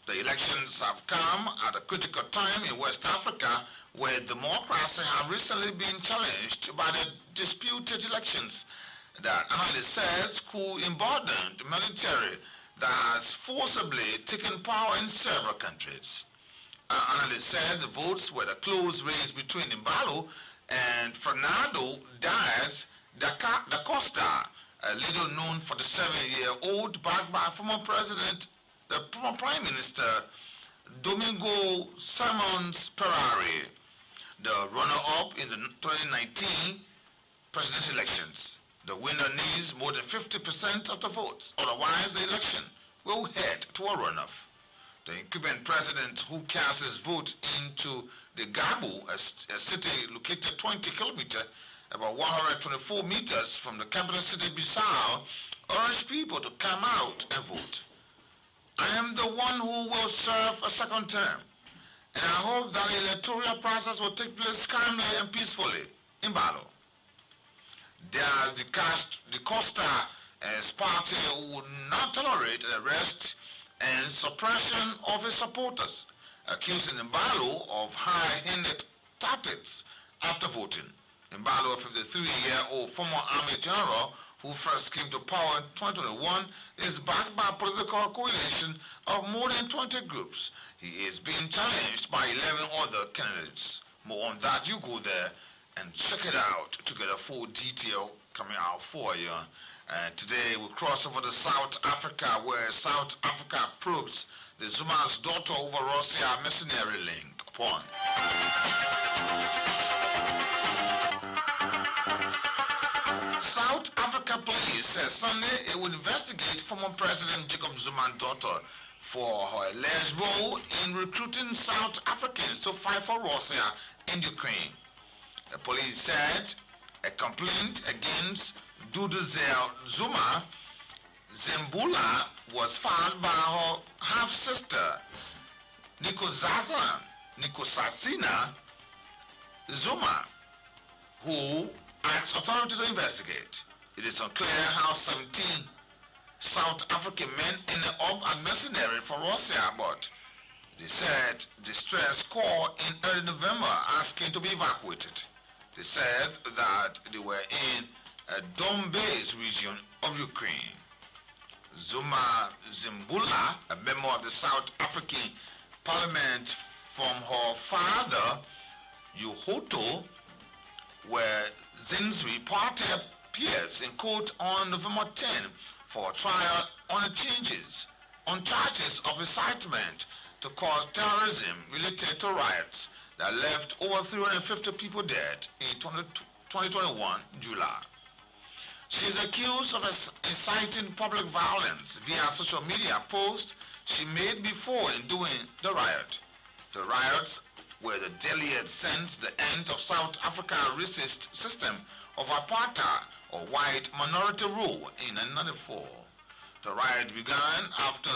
The elections have come at a critical time in West Africa, where democracy have recently been challenged by the disputed elections that analyst says could embolden the military that has forcibly taken power in several countries. Analyst said the votes were a close race between Embalo and Fernando Diaz da Costa, a little known 47-year-old, backed by former Prime Minister Domingo Simões Pereira, the runner-up in the 2019 presidential elections. The winner needs more than 50% of the votes, otherwise the election will head to a runoff. The incumbent president, who cast his vote into the Gabo, a city located 20 kilometers, about 124 meters from the capital city Bissau, urged people to come out and vote. I am the one who will serve a second term, and I hope that the electoral process will take place calmly and peacefully. Embalo. The Costa as party would not tolerate the arrest and suppression of his supporters, accusing Embalo of high-handed tactics after voting. Embalo, a 53-year-old former army general who first came to power in 2021, is backed by a political coalition of more than 20 groups. He is being challenged by 11 other candidates. More on that, you go there and check it out to get a full detail coming out for you. And today we cross over to South Africa, where South Africa probes the Zuma's daughter over Russia mercenary link. Upon South Africa police says Sunday it will investigate former President Jacob Zuma's daughter for her alleged role in recruiting South Africans to fight for Russia in Ukraine. The police said a complaint against Duduzel Zuma Zembula was filed by her half-sister Nkosazana Zuma, who asked authorities to investigate. It is unclear how 17 South African men ended up as mercenary for Russia, but they said distress call in early November asking to be evacuated. They said that they were in a Donbass region of Ukraine. Zuma Zembula, a member of the South African Parliament from her father, Uhoto, where Zinsri party appears in court on November 10 for a trial on charges of incitement to cause terrorism related to riots that left over 350 people dead in 2021 July. She is accused of inciting public violence via social media posts she made before and during the riot. The riots were the delayed since the end of South Africa's racist system of apartheid or white minority rule in 1994. The riot began after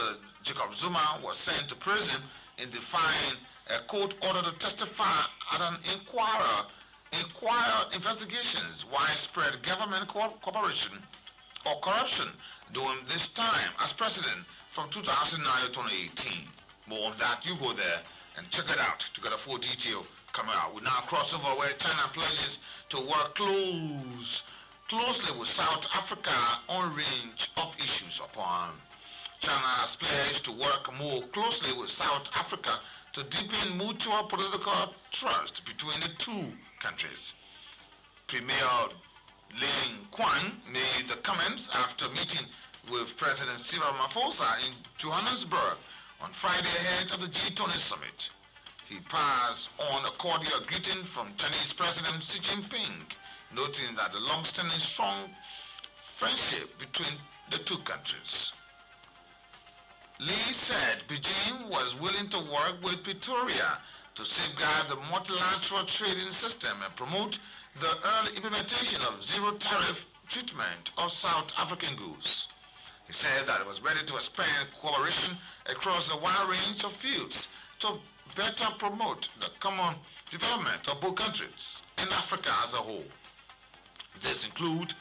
Jacob Zuma was sent to prison in defying a court order to testify at an inquiry investigations widespread government cooperation or corruption during this time as president from 2009 to 2018. More on that, you go there and check it out to get a full detail coming out. We now cross over where China pledges to work closely with South Africa on a range of issues. Upon China has pledged to work more closely with South Africa to deepen mutual political trust between the two countries. Premier Ling Quan made the comments after meeting with President Cyril Ramaphosa in Johannesburg on Friday ahead of the G20 summit. He passed on a cordial greeting from Chinese President Xi Jinping, noting that the long-standing strong friendship between the two countries. Lee said Beijing was willing to work with Pretoria to safeguard the multilateral trading system and promote the early implementation of zero-tariff treatment of South African goods. He said that it was ready to expand cooperation across a wide range of fields to better promote the common development of both countries and Africa as a whole. This includes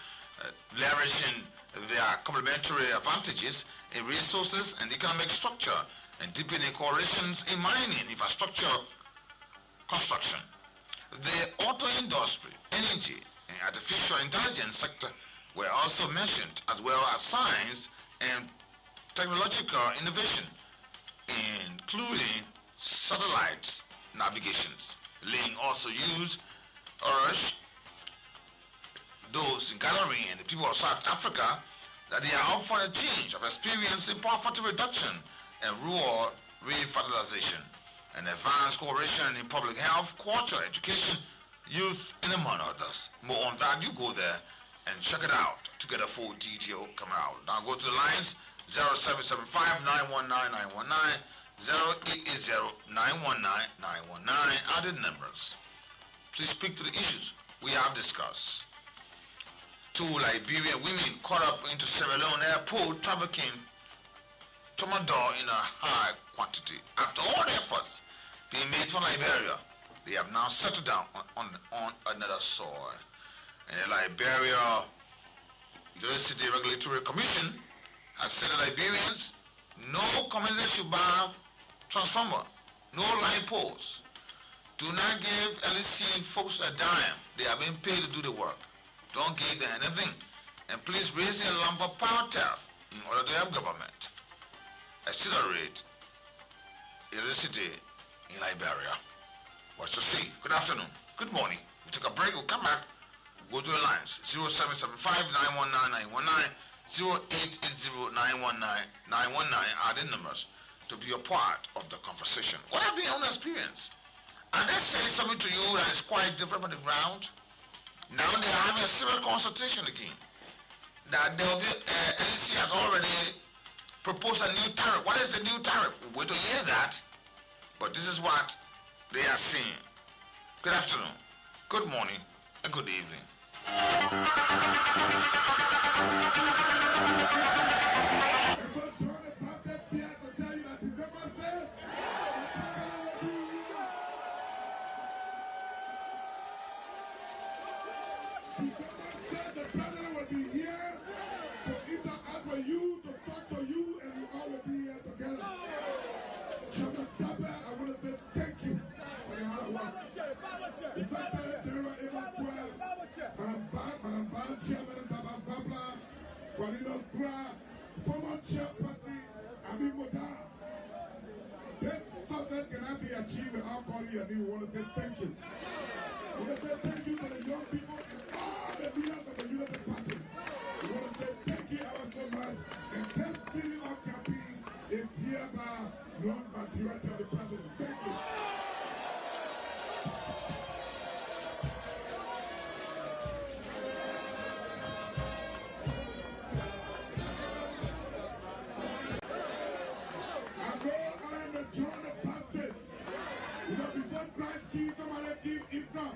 leveraging their complementary advantages in resources and economic structure and deepening cooperations in mining, infrastructure, construction. The auto industry, energy, and artificial intelligence sector were also mentioned, as well as science and technological innovation, including satellites navigations. Ling also urged those in gathering and the people of South Africa that they are up for a change of experience in poverty reduction and rural revitalization, and advanced cooperation in public health, culture, education, youth, and among others. More on that, you go there and check it out to get a full detail come out. Now go to the lines 0775-919-919, 080-919-919, added numbers. Please speak to the issues we have discussed. 2 Liberian women caught up into Sierra Leone airport trafficking tramadol in a high quantity. After all the efforts being made for Liberia, they have now settled down on another soil. And the Liberia University Regulatory Commission has said that Liberians, no community should buy transformer, no line poles. Do not give LEC folks a dime. They are being paid to do the work. Don't give them anything. And please raise the alarm for power tariff in order to help government accelerate electricity in Liberia. What's to see? Good afternoon. Good morning. We take a break. We'll come back. We'll go to the lines 0775-919-919, 0880-919-919 are the numbers to be a part of the conversation. What have been your own experience? And let's say something to you that is quite different from the ground. Now they are having a civil consultation again. That there will be, NEC has already proposed a new tariff. What is the new tariff? We'll wait to hear that. But this is what they are saying. Good afternoon, good morning, and good evening. The president will be here to interact with you, to talk to you, and we all will be here together. Chairman Tabe, I want to say thank you for your hard work. The Secretary General Amos 12, Madam Vice Chairman Baba Vabla, Juaninos Kura, former chairperson Abi Moda. This success cannot be achieved without calling your name. We want to say thank you. We want to say thank you to the young people and all the leaders of the Unity Party. We want to say thank you ever so much. And this spirit of campaign is hereby run by director of the president. Thank you. I know I am the John the Baptist. You know, before Christ came, somebody came if not.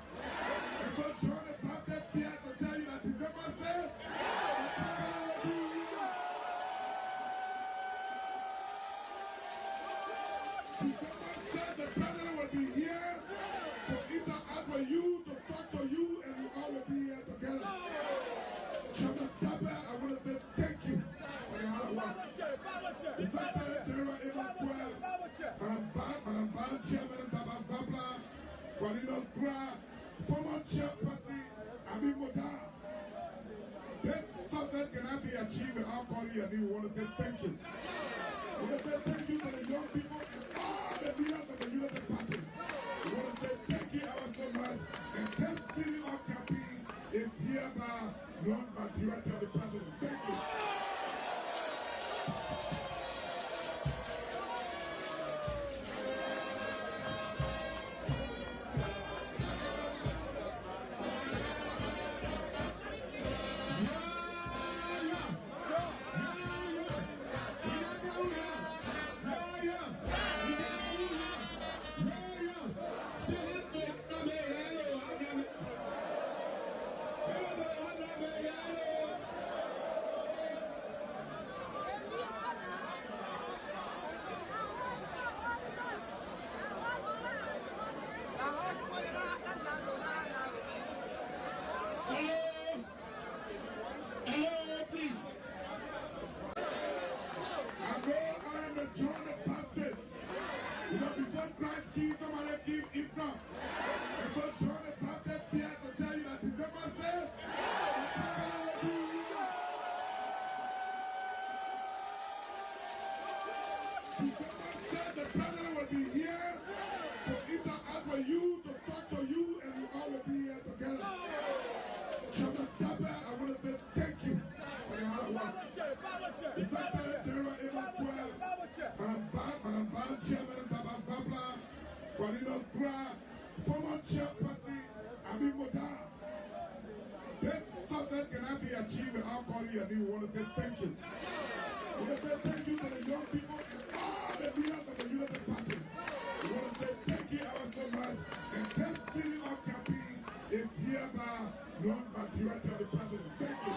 And so John the Baptist here to tell you that December said, the president will be here to interact with you, to talk to you, and we all will be here together. Chairman Tabe, I want to say thank you for your hard work. The Secretary General Amos 12, Madam Vice Chairman Baba Vabla, Juaninos Kura, former chairperson Abi Moda. This success cannot be achieved without calling your name. We want to say thank you. We want to say thank you to the young people and all the leaders of the Unity Party. We want to say thank you ever so much. And this spirit of campaign is hereby run by director of the president. Thank you. said the president will be here to interact with you, to talk to you, and we all will be here together. Chairman Tabe, I want to say thank you for your hard work. The Secretary General Amos 12, Madam Vice Chairman Baba Vabla, Guadinos Bra, former chairperson Ami Moda. This success cannot be achieved without calling your name. We want to say thank you. We want to say thank you to the young people and all the leaders of the United Party. We want to say thank you ever so much. And this spirit of campaign is hereby known by director of the president. Thank you.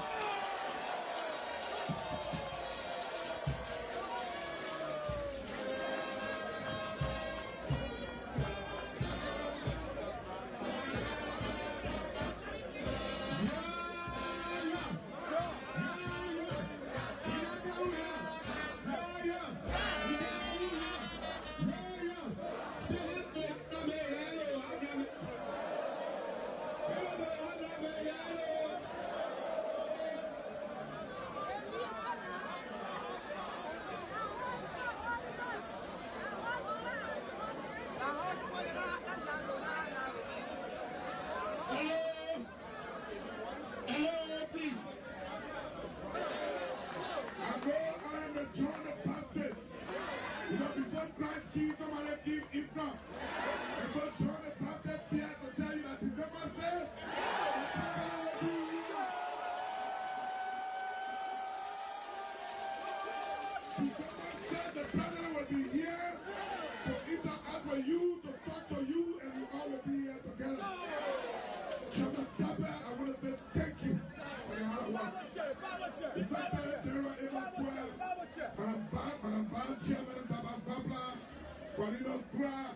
Guadinos Bra,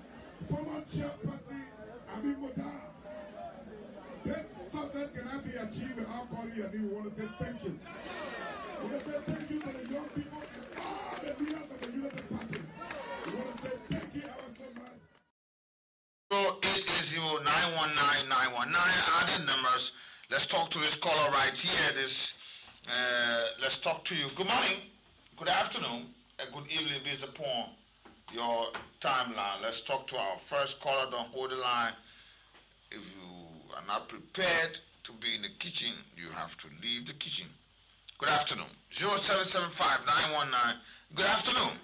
former chairperson Ami Moda. This success cannot be achieved without calling your name. We want to say thank you. We want to say thank you to the young people and all the leaders of the United Party. We want to say thank you ever so much. 080919919 added numbers. Let's talk to this caller right here. Let's talk to you. Good morning, good afternoon, and good evening based upon your timeline. Let's talk to our first caller. Don't hold the line. If you are not prepared to be in the kitchen, you have to leave the kitchen. Good afternoon. 0775919. Good afternoon.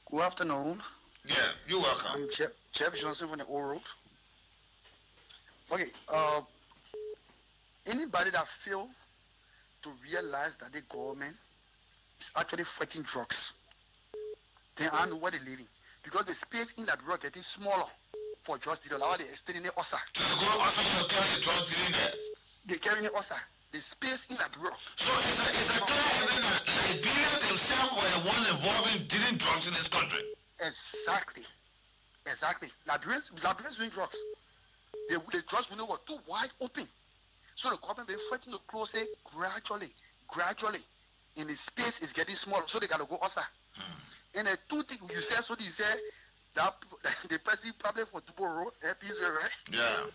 Good afternoon. Yeah, you're welcome. I'm Jeff Johnson from the Old Road. Okay, anybody that fail to realize that the government is actually fighting drugs, they don't know where they're living. Because the space in that road getting smaller for drugs dealers. Now they're extending the OSA. So they go OSA, you're carrying drugs dealing there? They're carrying the OSA. The space in that road. So it's a clear evidence that Liberia themselves were the ones involved in dealing drugs in this country. Exactly. Liberians doing drugs. The drugs we know were too wide open. So the government been fighting to close it gradually. And the space is getting smaller. So they gotta go OSA. And the two things you said, that the person probably for tomorrow, right? Yeah.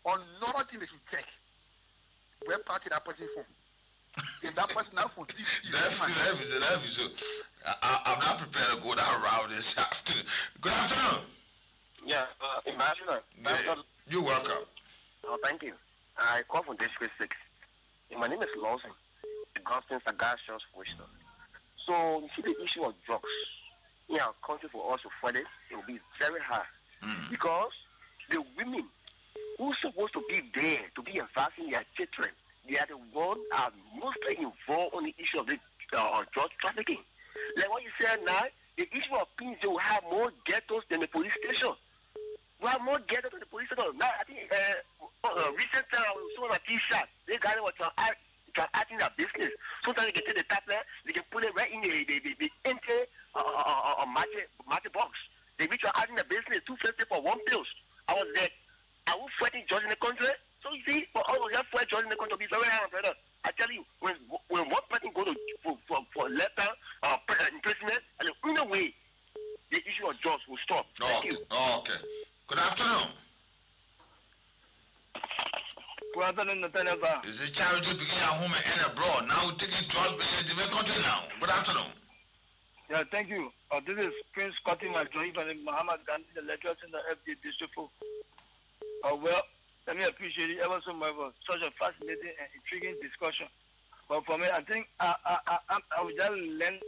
Another thing they should check. Where party that person from? Is that person now for TV? I'm not prepared to go that route this afternoon. Good afternoon. Yeah, Ambassador. Yeah, you're welcome. Oh, thank you. I call from District 6. My name is Lawson, the Gospel Sagacious Question. So, you see the issue of drugs in our country for us to fight it, it will be very hard. Because the women who are supposed to be there to be advancing their children, they are the ones that are mostly involved on the issue of the drug trafficking. Like what you said now, the issue of things, they will have more ghettos than the police station. We have more ghettos than the police station. Now, I think recent time I was showing a T-shirt. They guys were acting their business. Sometimes they can take the tablet, they can put it right in the empty match box. They reach out acting the business, $250 for one pills. I was there. I was fighting judges in the country. So you see, for all of them fight judges in the country, be very hard, brother. I tell you, when one person go to for letter imprisonment, and in a way, the issue of drugs will stop. Thank you. Okay. Good afternoon. Good afternoon, Nathaniel. Is it charity begin at home and end abroad? Now we're taking drugs in the different country now. Good afternoon. Yeah, thank you. This is Prince Fatima Joy from the Muhammad Gandhi, the lecturer in the FD District 4. Well, let me appreciate it ever so much for such a fascinating and intriguing discussion. But for me, I think I will just lend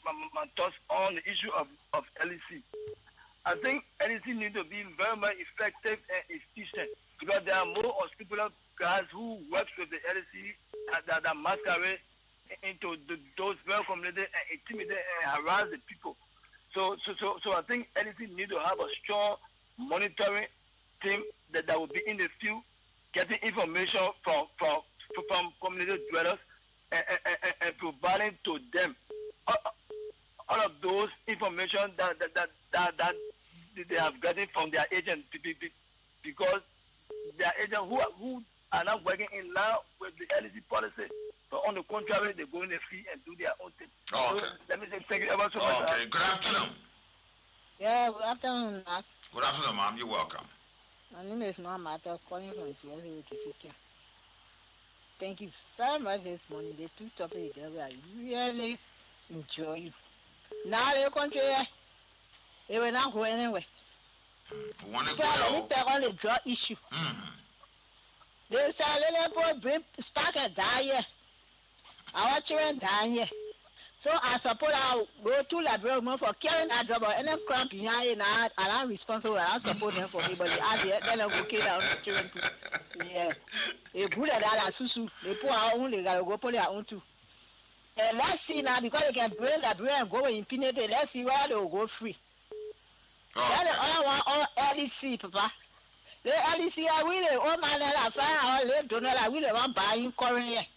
my thoughts on the issue of LEC. I think LEC needs to be very much effective and efficient because there are more unscrupulous guys who work with the LEC that masquerade into those very community and intimidate and harass the people. So I think LEC needs to have a strong monitoring team that will be in the field, getting information from community dwellers and providing to them all of those information that they have gotten from their agent, because their agent who are not working in line with the LEC policy. But on the contrary, they go in the field and do their own thing. Oh, okay. So let me say thank you ever so much. Okay, good afternoon. Yeah, good afternoon, Mark. Good afternoon, ma'am. You're welcome. My name is Mama, calling from Tiazi. Thank you very much this morning. The two topics that I really enjoy. Now the country, they will not go anywhere. Let me take on the drug issue. They say little boy bring spark and die here. Our children die here. So I suppose I'll go to Labrador for carrying that drug or any crime behind it, and I'm responsible. I support them for anybody. Then I'll go kill our children too. Yeah. They put that at Susu. They put our own, they gotta go put their own too. And let's see now, because they can bring that brain and go and impinate it, let's see where they will go free. That's the other one, all LEC, Papa. The LEC, I will, all my letter, I live to know, I will want buying currently.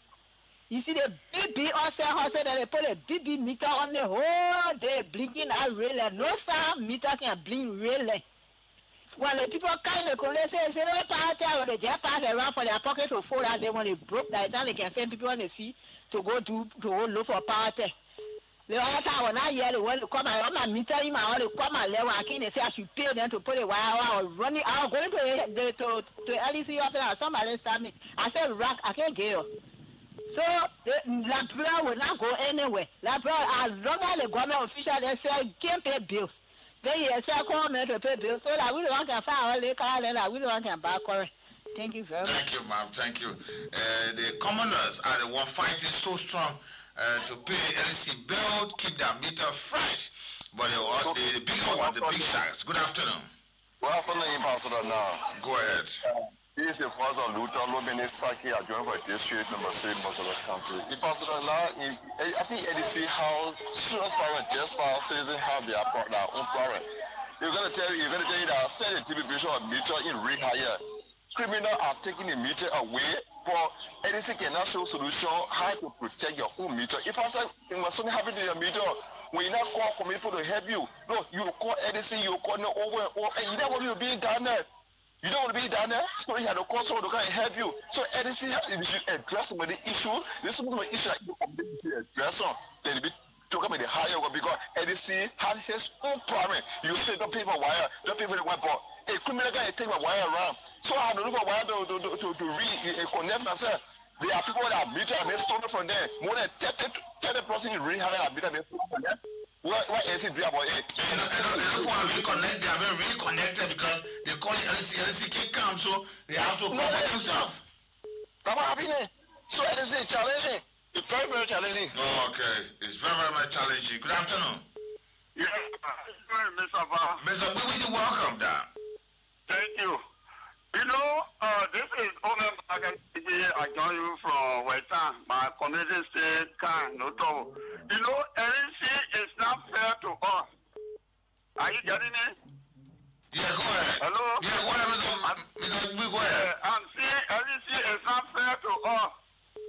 You see the BB also that they put a BB meter on the whole day, blinking out really. No sound meter can blink really. When the people kind of come, they say, no party, or they just pass around for their pocket to fold out, they want to broke that time, they can send people on the fee to go look for party. The other time when I hear the one to come and my meter in my own to come and level, I can't say I should pay them to put a wire or running out, going to LEC office, somebody stop me. I said, Rock, I can't get you. So Labrador will not go anywhere. Labrador, as long as the government official they say can't pay bills, they say call me to pay bills. So that we don't can find all the car and we don't can buy current. Thank you very much. Thank you, ma'am. Thank you. The commoners are the one fighting so strong to pay LEC bill, keep their meter fresh. But the bigger one, the big shots. Good afternoon. Good afternoon, Ambassador. Now, go ahead. He is the father of Luther Lomini Saki, I joined for district number 6, Ambassador County. Ambassador, now, I think LEC how student parents, just by citizens have their own parent. You're going to tell you that send a distribution of meter in rehire. Criminals are taking the meter away, but LEC cannot show solution how to protect your own meter. If I say something happened to your meter, when you not call for people to help you, no, you call LEC, you call no over, and you don't want to be done there. You don't want to be down there, so you have to call someone to come and help you. So LEC should address some of the issue. There's some of the issue that you can address on. Then be talk about the higher one because LEC has his own problem. You say don't pay for wire, don't pay for the wire, but a criminal guy take my wire around. So I have to look for wire to reconnect myself. There are people that are meter and they stolen from there. More than 30% in rehire and meter and they stolen from there. What is it do about it? They don't want to reconnect. They are very reconnected because they call it LEC. LEC can't come, so they have to come by themselves. That's what happening. So LEC is challenging. It's very, very challenging. Oh, okay. It's very, very much challenging. Good afternoon. Yeah, Mr. Bar. Mr. Bobby, welcome, Dan. Thank you. You know, this is Omen Bagan. I join you from Western. My community state can no trouble. You know, LEC is not fair to us. Are you getting it? Yeah, go ahead. Hello? Yeah, go ahead, Mr. Go ahead. I'm saying LEC is not fair to us.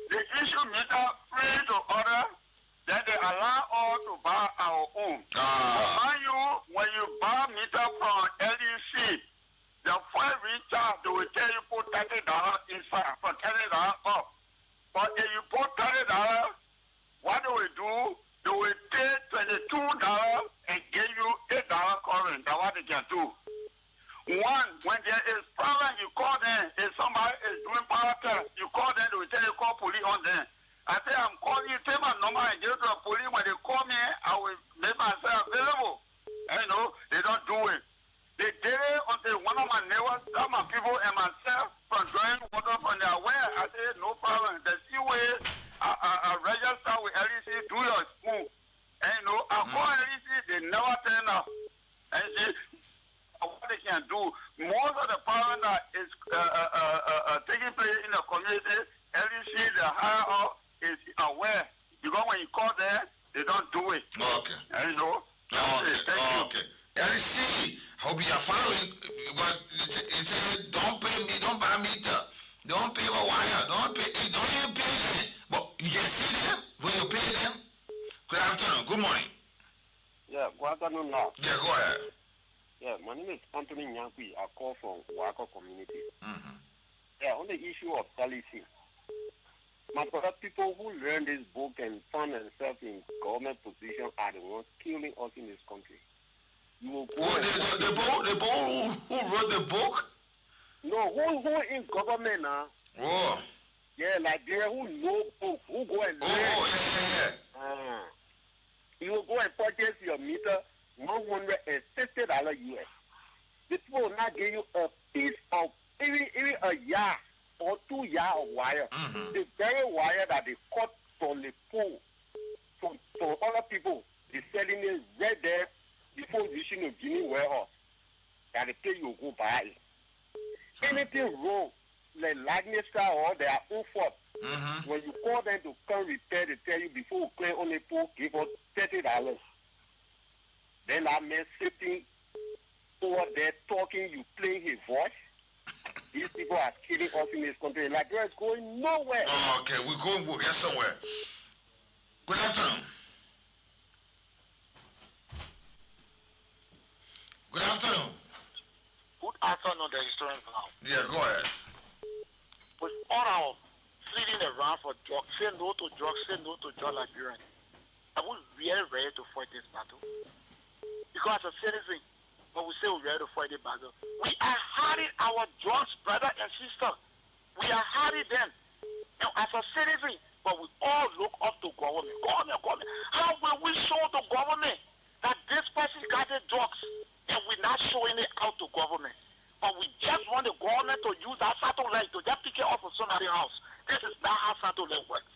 They issue meter free to others, then they allow us to buy our own. When you buy meter from LEC, the first recharge, they will tell you put $30 inside for $30 off. But if you put $30, what they will do, they will take $22 and give you $8 current. That's what they can do. One, when there is problem, you call them. If somebody is doing power test, you call them, they will tell you call police on them. I say, I'm calling you, take my number and give it to the police. When they call me, I will make myself available. And you know, they don't do it. They did it until one of my neighbors got my people and myself from drawing water from their well. I said, no problem. The seaway, I register with LEC, do your spoon. And you know, I call LEC, they never turn up. And say, what they can do. Most of the power that is taking place in the community, LEC, the higher up, is aware. Because when you call them, they don't do it. Okay. And you know, Okay. LC, hope you are following because he said, don't pay me, don't buy meter, don't pay my wire, don't even pay them. But you can see them when you pay them. Good afternoon, good morning. Yeah, good afternoon now. Yeah, go ahead. Yeah, my name is Anthony Nyankwi. I call from Wako community. Mm-hmm. Yeah, on the issue of LEC. My brother, people who learn this book and find themselves in government position are the ones killing us in this country. You will go the book who wrote the book? No, who in government now? Oh. Yeah, like they who know book, who go and learn. Oh, yeah. You will go and purchase your meter $160 US. The people will not give you a piece of even a yard or 2 yards of wire. Mm-hmm. The very wire that they cut from the pole from other people, they're selling it right there before reaching the Guinea warehouse. And they tell you go buy it. Anything wrong, like lightness or their own fault. Mm-hmm. When you call them to come repair, they tell you before you clear on the pole, give us $30. Then that man sitting over there talking, you playing his voice. These people are killing us in this country. Nigeria is going nowhere. Oh, okay, we'll get somewhere. Good afternoon. Good afternoon. Good afternoon, the historian now. Yeah, go ahead. With all our fleeing around for drugs, say no to drugs, say no to drug Liberian. Are we really ready to fight this battle? Because as a citizen, when we say we're ready to fight the battle, we are hiding our drugs, brother and sister. We are hiding them. And as a citizen, but we all look up to government. Government. How will we show the government that this person got the drugs and we're not showing it out to government? But we just want the government to use that satellite to just pick it up from somebody's house. This is not how satellite works.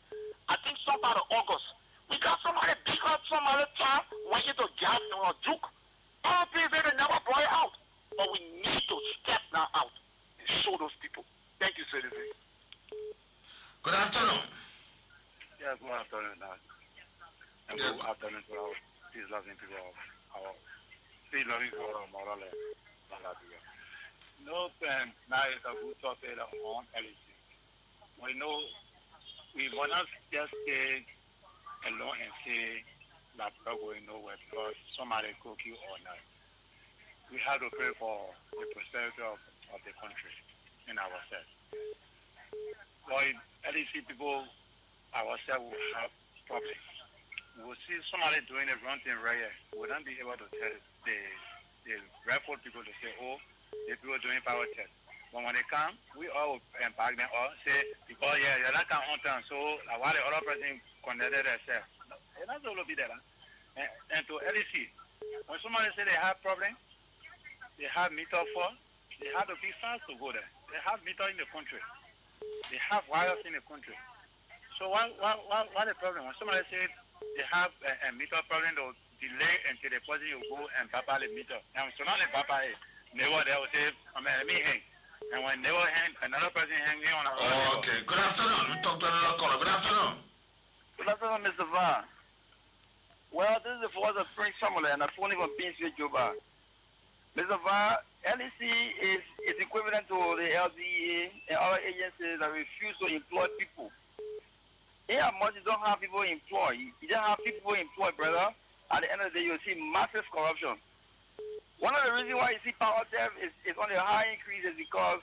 I think sometime in August, we got somebody big up somebody's child waiting to gas or juke. All things they never blow it out. But we need to step now out and show those people. Thank you, citizen. Good afternoon. Yes, good afternoon, Dad. And good afternoon to our peace-loving people of our peace-loving people of Morale. No, now it's a good topic on LEC. We know we will not just stay alone and say that we're going nowhere because somebody cook you all night. We have to pray for the prosperity of the country and ourselves. But LEC people ourselves will have problems. We will see somebody doing the wrong thing right here. We will not be able to tell the rightful people to say, oh, the people doing power test. But when they come, we all impact them or say, because you're not on time, so while the other person connected themselves. And that's all will be there. And to LEC, when somebody say they have problem, they have meter for, they have to be fast to go there. They have meter in the country. They have wires in the country. So what the problem? When somebody say they have a meter problem, they'll delay until the person will go and papa the meter. And so not the papa, they will say, let me hang. And when they will hang, another person hanging on. Okay. Good afternoon. We talk to another caller. Good afternoon. Good afternoon, Mr. Van. Well, this is the voice of Prince Samuel, and I'm phoning from Pinsfield, Juba. Mr. Van, LEC is equivalent to the LDA and other agencies that refuse to employ people. Here, much you don't have people employed. You don't have people employed, brother. At the end of the day, you'll see massive corruption. One of the reasons why you see power theft is on the high increase is because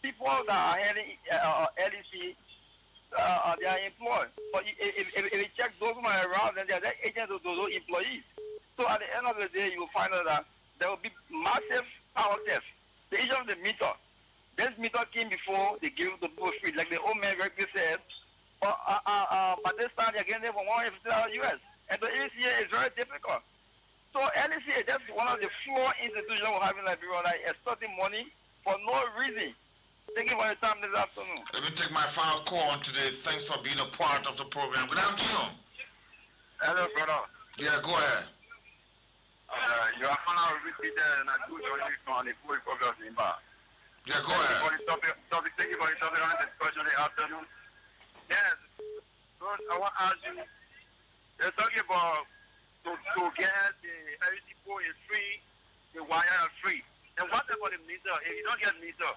people that are heading LEC, they are employed. But if you check those who are around, then they are the agents of those employees. So at the end of the day, you will find out that there will be massive power theft. The issue of the meter. This meter came before they gave the people free. Like the old man rightly said, But this time they're getting it for $150 US. And the ECA is very difficult. So LECA is just one of the four institutions we have in Liberia, like extorting money for no reason. Thank you for your time this afternoon. Let me take my final call on today. Thanks for being a part of the program. Good afternoon. Hello, brother. Yeah, go ahead. Your Honor, repeated and I do join you on the full problem of Zimba. Yeah, go ahead. Thank you for the topic on the discussion this afternoon. Yes, because I want to ask you, they're talking about to get the LED pole is free, the wire is free. And what about the meter? If you don't get meter,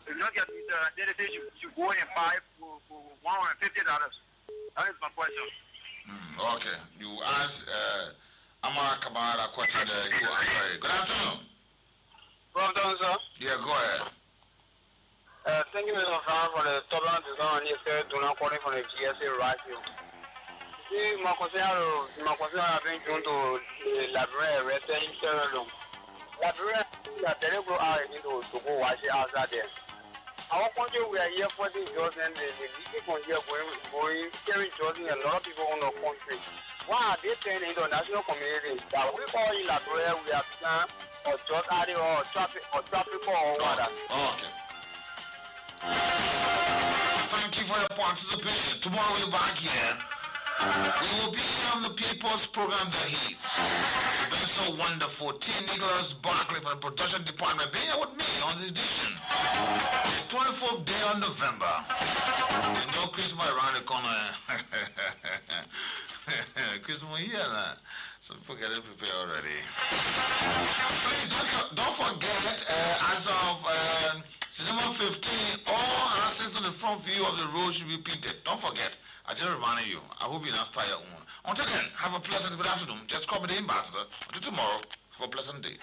then they say you go and buy for $150. That is my question. Okay, you ask Amara Kamara a question there. You answer it. Good afternoon. Good afternoon, sir. Yeah, go ahead. Thank you, Mr. Frank, for the topic design you said do not calling from the GSA radio. See, my concern have been due to the library returning several. Library that they go out into to go watch it outside there. Our country, we are here for the jobs and the people here going, carrying jobs in a lot of people in the country. Why are they saying in the national community that we all in library, we are plan or just adding or traffic or water? Okay. Thank you for your participation. Tomorrow we're back here. We will be on the People's Program, The Heat. It's been so wonderful. T. Nicholas Barkley from the production department being here with me on this edition. The 24th day of November. You know Christmas around the corner. Christmas here now. So people getting prepared already. Please don't forget, as of December 15, all access to the front view of the road should be painted. Don't forget. I just reminding you. I hope you not start your own. Until then, have a pleasant good afternoon. Just call me the ambassador. Until tomorrow, have a pleasant day.